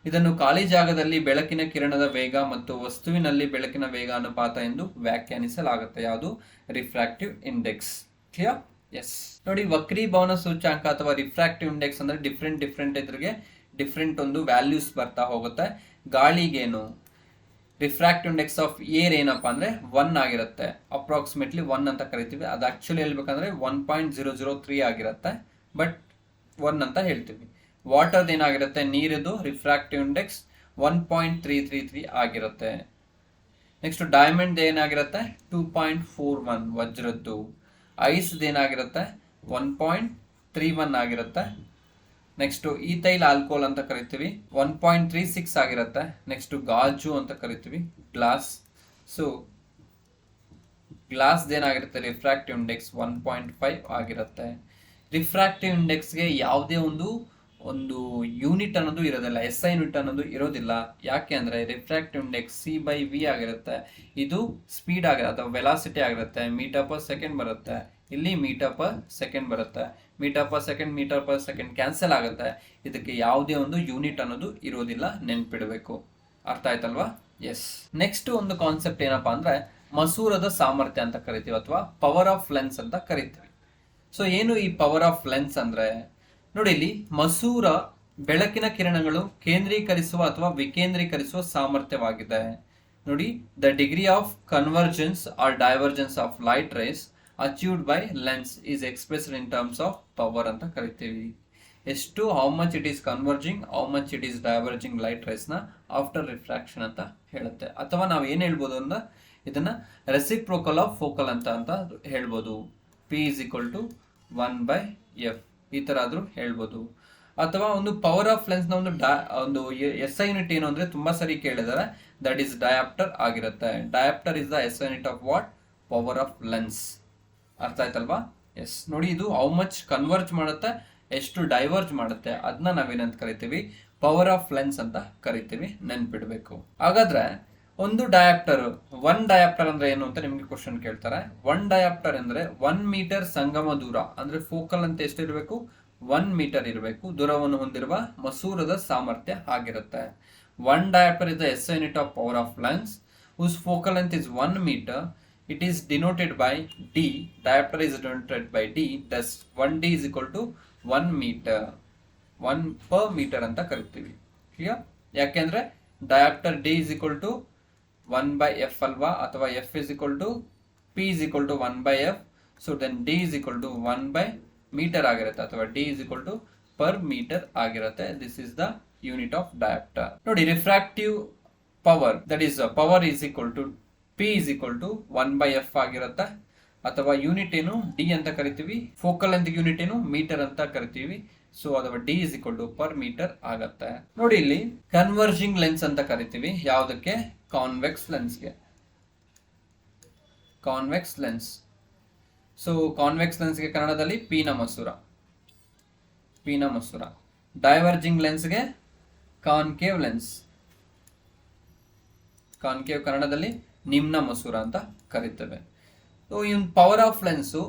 ಇದನ್ನು ಖಾಲಿ ಜಾಗದಲ್ಲಿ ಬೆಳಕಿನ ಕಿರಣದ ವೇಗ ಮತ್ತು ವಸ್ತುವಿನಲ್ಲಿ ಬೆಳಕಿನ ವೇಗ ಅನುಪಾತ ಎಂದು ವ್ಯಾಖ್ಯಾನಿಸಲಾಗುತ್ತೆ. ಯಾವುದು? Refractive index. ಕ್ಲಿಯರ್? ಎಸ್. ನೋಡಿ, ವಕ್ರೀಭವನ ಸೂಚ್ಯಾಂಕ ಅಥವಾ ರಿಫ್ರಾಕ್ಟಿವ್ ಇಂಡೆಕ್ಸ್ ಅಂದ್ರೆ ಡಿಫ್ರೆಂಟ್ ಇದ್ರಿಗೆ ಡಿಫ್ರೆಂಟ್ ಒಂದು ವ್ಯಾಲ್ಯೂಸ್ ಬರ್ತಾ ಹೋಗುತ್ತೆ. ಗಾಳಿಗೇನು ರಿಫ್ರಾಕ್ಟಿವ್ ಇಂಡೆಕ್ಸ್ ಆಫ್ ಏರ್ ಏನಪ್ಪಾ ಅಂದ್ರೆ 1 ಆಗಿರುತ್ತೆ, ಅಪ್ರಾಕ್ಸಿಮೇಟ್ಲಿ 1 ಅಂತ ಕರಿತೀವಿ. ಅದು ಆಕ್ಚುಲಿ ಹೇಳ್ಬೇಕಂದ್ರೆ 1.003 ಆಗಿರುತ್ತೆ, ಬಟ್ 1 ಅಂತ ಹೇಳ್ತೀವಿ. ವಾಟರ್ ಏನಾಗಿರುತ್ತೆ, ನೀರಿದು ರಿಫ್ರಾಕ್ಟಿವ್ ಇಂಡೆಕ್ಸ್ 1.333 ಆಗಿರುತ್ತೆ. ನೆಕ್ಸ್ಟ್ ಡೈಮಂಡ್ ಏನಾಗಿರುತ್ತೆ 2.41, ವಜ್ರದ್ದು. ಐಸ್ ಏನಾಗಿರುತ್ತೆ 1.31 ಆಗಿರುತ್ತೆ. ನೆಕ್ಸ್ಟ್ ಈಥೈಲ್ ಆಲ್ಕೋಹಾಲ್ ಅಂತ ಕರಿತೀವಿ 1.36 ಆಗಿರುತ್ತೆ. ನೆಕ್ಸ್ಟ್ ಗಾಜು ಅಂತ ಕರಿತೀವಿ, ಗ್ಲಾಸ್. ಸೊ ಗ್ಲಾಸ್ ಏನಾಗಿರುತ್ತೆ ರಿಫ್ರಾಕ್ಟಿವ್ ಇಂಡೆಕ್ಸ್ 1.5 ಆಗಿರುತ್ತೆ. ರಿಫ್ರಾಕ್ಟಿವ್ ಇಂಡೆಕ್ಸ್ಗೆ ಯಾವುದೇ ಒಂದು ಯೂನಿಟ್ ಅನ್ನೋದು ಇರೋದಿಲ್ಲ, SI ಯೂನಿಟ್ ಅನ್ನೋದು ಇರೋದಿಲ್ಲ. ಯಾಕೆ ಅಂದ್ರೆ ರಿಫ್ರಾಕ್ಟಿವ್ ಇಂಡೆಕ್ಸ್ c/v ಆಗಿರುತ್ತೆ. ಇದು ಸ್ಪೀಡ್ ಆಗಿರುತ್ತೆ ಅಥವಾ ವೆಲಾಸಿಟಿ ಆಗಿರುತ್ತೆ. ಮೀಟರ್ ಪರ್ ಸೆಕೆಂಡ್ ಬರುತ್ತೆ, ಇಲ್ಲಿ ಮೀಟರ್ ಪರ್ ಸೆಕೆಂಡ್ ಬರುತ್ತೆ. ಮೀಟರ್ ಪರ್ ಸೆಕೆಂಡ್ ಕ್ಯಾನ್ಸಲ್ ಆಗುತ್ತೆ. ಇದಕ್ಕೆ ಯಾವುದೇ ಒಂದು ಯೂನಿಟ್ ಅನ್ನೋದು ಇರೋದಿಲ್ಲ, ನೆನ್ಪಿಡಬೇಕು. ಅರ್ಥ ಆಯ್ತಲ್ವಾ? ಎಸ್. ನೆಕ್ಸ್ಟ್ ಒಂದು ಕಾನ್ಸೆಪ್ಟ್ ಏನಪ್ಪಾ ಅಂದ್ರೆ ಮಸೂರದ ಸಾಮರ್ಥ್ಯ ಅಂತ ಕರಿತೀವಿ ಅಥವಾ ಪವರ್ ಆಫ್ ಲೆನ್ಸ್ ಅಂತ ಕರಿತೀವಿ. ಸೊ ಏನು ಈ ಪವರ್ ಆಫ್ ಲೆನ್ಸ್ ಅಂದ್ರೆ, ನೋಡಿ ಇಲ್ಲಿ ಮಸೂರ ಬೆಳಕಿನ ಕಿರಣಗಳು ಕೇಂದ್ರೀಕರಿಸುವ ಅಥವಾ ವಿಕೇಂದ್ರೀಕರಿಸುವ ಸಾಮರ್ಥ್ಯವಾಗಿದೆ. ನೋಡಿ, the degree of convergence or divergence of light rays achieved by lens is expressed in terms of power ಅಂತ ಕರಿತೀವಿ. ಎಷ್ಟು, how much it is converging, how much it is diverging light rays ನ ಆಫ್ಟರ್ ರಿಫ್ರಾಕ್ಷನ್ ಅಂತ ಹೇಳುತ್ತೆ. ಅಥವಾ ನಾವು ಏನ್ ಹೇಳ್ಬೋದು ಅಂದ್ರೆ ಇದನ್ನ ರೆಸಿಪ್ರೋಕಲ್ ಆಫ್ ಫೋಕಲ್ ಅಂತ ಹೇಳ್ಬೋದು. P is equal to 1/f ಈ ತರ ಆದ್ರೂ ಹೇಳ್ಬೋದು. ಅಥವಾ ಒಂದು ಪವರ್ ಆಫ್ ಲೆನ್ಸ್ ನ ಒಂದು SI ಯೂನಿಟ್ ಏನು ಅಂದ್ರೆ ತುಂಬಾ ಸರಿ ಕೇಳಿದಾರೆ, ದಟ್ ಈಸ್ ಡಯಾಪ್ಟರ್ ಆಗಿರುತ್ತೆ. Dioptre is the SI unit of what? Power of lens. ಅರ್ಥ ಆಯ್ತಲ್ವಾ? ಎಸ್. ನೋಡಿ, ಇದು ಹೌ ಮಚ್ ಕನ್ವರ್ಜ್ ಮಾಡುತ್ತೆ, ಎಷ್ಟು ಡೈವರ್ಜ್ ಮಾಡುತ್ತೆ, ಅದನ್ನ ನಾವೇನಂತ ಕರಿತೀವಿ? ಪವರ್ ಆಫ್ ಲೆನ್ಸ್ ಅಂತ ಕರಿತೀವಿ, ನೆನ್ಪಿಡ್ಬೇಕು. ಹಾಗಾದ್ರೆ ಒಂದು ಡಯಾಪ್ಟರ್, 1 ಡಯಾಪ್ಟರ್ ಅಂದ್ರೆ ಏನು ಅಂತ ನಿಮ್ಗೆ ಕ್ವಶನ್ ಕೇಳ್ತಾರೆ. 1 ಡಯಾಪ್ಟರ್ ಅಂದ್ರೆ 1 ಮೀಟರ್ ಸಂಗಮ ದೂರ ಅಂದ್ರೆ ಫೋಕಲ್ ಅಂತ ಎಷ್ಟಿರಬೇಕು? 1 ಮೀಟರ್ ಇರಬೇಕು. ದೂರವನ್ನು ಹೊಂದಿರುವ ಮಸೂರದ ಸಾಮರ್ಥ್ಯ ಆಗಿರುತ್ತೆ. 1 dioptre is the SI unit of power of lens whose focal length is 1 meter. It is denoted by D. Diopter is denoted by D. Thus 1D is equal to 1 meter. 1 per meter ಅಂತ ಕರಿತೀವಿ. ಕ್ಲಿಯರ್? ಯಾಕೆಂದ್ರೆ dioptre D is equal to 1/f ಅಲ್ವಾ, ಅಥವಾ F is equal to P is equal to 1/f. So then D is equal to 1/meter ಆಗಿರುತ್ತೆ, ಅಥವಾ D is equal to per meter ಆಗಿರುತ್ತೆ. This is the unit of diopter. ನೋಡಿ, refractive power, that is power is equal to P is equal to 1/f ಆಗಿರುತ್ತೆ. ಅಥವಾ ಯೂನಿಟ್ ಏನು ಡಿ ಅಂತ ಕರಿತೀವಿ, ಫೋಕಲ್ ಲೆಂತ್ ಯೂನಿಟ್ ಏನು ಮೀಟರ್ ಅಂತ ಕರಿತೀವಿ. ಸೊ ಅಥವಾ D is equal to per metre ಆಗತ್ತೆ. ನೋಡಿ ಇಲ್ಲಿ ಕನ್ವರ್ಜಿಂಗ್ ಲೆನ್ಸ್ ಅಂತ ಕರಿತೀವಿ ಯಾವುದಕ್ಕೆ, ಕಾನ್ವೆಕ್ಸ್ ಲೆನ್ಸ್ಗೆ. Convex lens. ಸೊ ಕಾನ್ವೆಕ್ಸ್ ಲೆನ್ಸ್ಗೆ ಕನ್ನಡದಲ್ಲಿ ಪೀನ ಮಸೂರ. ಡೈವರ್ಜಿಂಗ್ ಲೆನ್ಸ್ಗೆ ಕಾನ್ಕೇವ್ ಲೆನ್ಸ್. ಕಾನ್ಕೇವ್ ಕನ್ನಡದಲ್ಲಿ ನಿಮ್ನ ಮಸೂರ ಅಂತ ಕರಿತೇವೆ. So even power of lens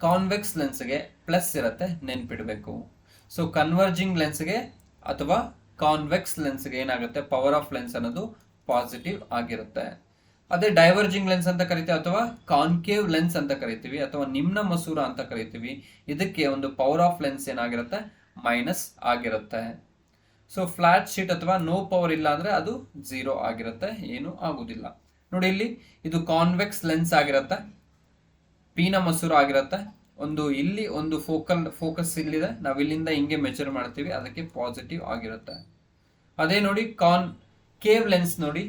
convex ಲೆನ್ಸ್ಗೆ plus ಇರುತ್ತೆ, ನೆನ್ಪಿಡ್ಬೇಕು. ಸೊ ಕನ್ವರ್ಜಿಂಗ್ ಲೆನ್ಸ್ಗೆ ಅಥವಾ ಕಾನ್ವೆಕ್ಸ್ ಲೆನ್ಸ್ಗೆ ಏನಾಗುತ್ತೆ, ಪವರ್ ಆಫ್ ಲೆನ್ಸ್ ಅನ್ನೋದು ಪಾಸಿಟಿವ್ ಆಗಿರುತ್ತೆ. ಅದೇ ಡೈವರ್ಜಿಂಗ್ ಲೆನ್ಸ್ ಅಂತ ಕರಿತೀವಿ ಅಥವಾ ಕಾನ್ಕೇವ್ ಲೆನ್ಸ್ ಅಂತ ಕರಿತೀವಿ ಅಥವಾ ನಿಮ್ನ ಮಸೂರ ಅಂತ ಕರಿತೀವಿ. ಇದಕ್ಕೆ ಒಂದು ಪವರ್ ಆಫ್ ಲೆನ್ಸ್ ಏನಾಗಿರುತ್ತೆ, ಮೈನಸ್ ಆಗಿರುತ್ತೆ. ಸೊ ಫ್ಲಾಟ್ ಶೀಟ್ ಅಥವಾ ನೋ ಪವರ್ ಇಲ್ಲ ಅಂದ್ರೆ ಅದು 0 ಆಗಿರುತ್ತೆ, ಏನು ಆಗುದಿಲ್ಲ. ನೋಡಿ ಇಲ್ಲಿ ಇದು ಕಾನ್ವೆಕ್ಸ್ ಲೆನ್ಸ್ ಆಗಿರುತ್ತೆ, ಪೀನ ಮಸೂರ ಆಗಿರುತ್ತೆ. ಇಲ್ಲಿ ಒಂದು ಫೋಕಸ್ ಇಲ್ಲಿದೆ, ನಾವು ಇಲ್ಲಿಂದ ಹಿಂಗೆ ಮೆಜರ್ ಮಾಡ್ತೀವಿ, ಅದಕ್ಕೆ ಪಾಸಿಟಿವ್ ಆಗಿರುತ್ತೆ. ಅದೇ ನೋಡಿ ಕಾನ್ಕೇವ್ ಲೆನ್ಸ್ ನೋಡಿ,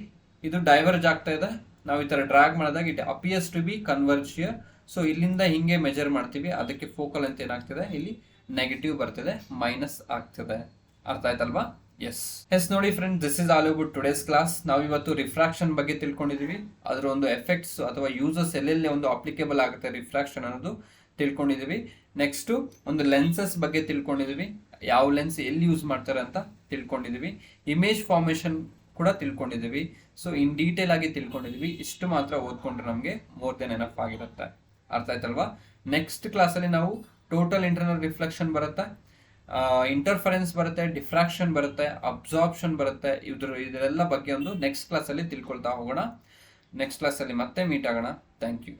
ಇದು ಡೈವರ್ಜ್ ಆಗ್ತಾ ಇದೆ, ನಾವು ಈ ತರ ಡ್ರಾಗ್ ಮಾಡಿದಾಗ it appears to be converge here. So ಇಲ್ಲಿಂದ ಹಿಂಗೆ ಮೆಜರ್ ಮಾಡ್ತೀವಿ, ಅದಕ್ಕೆ ಫೋಕಲ್ ಅಂತ ಏನಾಗ್ತಿದೆ, ಇಲ್ಲಿ ನೆಗೆಟಿವ್ ಬರ್ತಿದೆ, ಮೈನಸ್ ಆಗ್ತಿದೆ. ಅರ್ಥ ಆಯ್ತಲ್ವಾ? ಎಸ್ ನೋಡಿ friend, this is all about today's class. ನಾವು ಇವತ್ತು ರಿಫ್ರಾಕ್ಷನ್ ಬಗ್ಗೆ ತಿಳ್ಕೊಂಡಿದೀವಿ, ಅದರ ಒಂದು ಎಫೆಕ್ಟ್ಸ್ ಅಥವಾ ಯೂಸಸ್ ಎಲ್ಲೆಲ್ಲಿ ಒಂದು ಅಪ್ಲಿಕೇಬಲ್ ಆಗುತ್ತೆ ರಿಫ್ರಾಕ್ಷನ್ ಅನ್ನೋದು ತಿಳ್ಕೊಂಡಿದೀವಿ. ನೆಕ್ಸ್ಟ್ ಒಂದು ಲೆನ್ಸಸ್ ಬಗ್ಗೆ ತಿಳ್ಕೊಂಡಿದೀವಿ, ಯಾವ ಲೆನ್ಸ್ ಎಲ್ಲಿ ಯೂಸ್ ಮಾಡ್ತಾರೆ ಅಂತ ತಿಳ್ಕೊಂಡಿದೀವಿ. ಇಮೇಜ್ ಫಾರ್ಮೇಶನ್ ಕೂಡ ತಿಳ್ಕೊಂಡಿದೀವಿ. ಸೊ ಇನ್ ಡೀಟೇಲ್ ಆಗಿ ತಿಳ್ಕೊಂಡಿದೀವಿ. ಇಷ್ಟು ಮಾತ್ರ ಓದ್ಕೊಂಡ್ರೆ ನಮಗೆ ಮೋರ್ ದೆನ್ ಎನಫ್ ಆಗಿರುತ್ತೆ. ಅರ್ಥ ಆಯ್ತಲ್ವಾ? ನೆಕ್ಸ್ಟ್ ಕ್ಲಾಸಲ್ಲಿ ನಾವು ಟೋಟಲ್ ಇಂಟರ್ನಲ್ ರಿಫ್ಲೆಕ್ಷನ್ ಬರುತ್ತೆ, ಇಂಟರ್ಫರೆನ್ಸ್ ಬರುತ್ತೆ, ಡಿಫ್ರಾಕ್ಷನ್ ಬರುತ್ತೆ, ಅಬ್ಸಾರ್ಪ್ಷನ್ ಬರುತ್ತೆ. ಇದರೆಲ್ಲ ಬಗ್ಗೆ ಒಂದು ನೆಕ್ಸ್ಟ್ ಕ್ಲಾಸಲ್ಲಿ ತಿಳ್ಕೊಳ್ತಾ ಹೋಗೋಣ. ನೆಕ್ಸ್ಟ್ ಕ್ಲಾಸಲ್ಲಿ ಮತ್ತೆ ಮೀಟ್ ಆಗೋಣ. Thank you.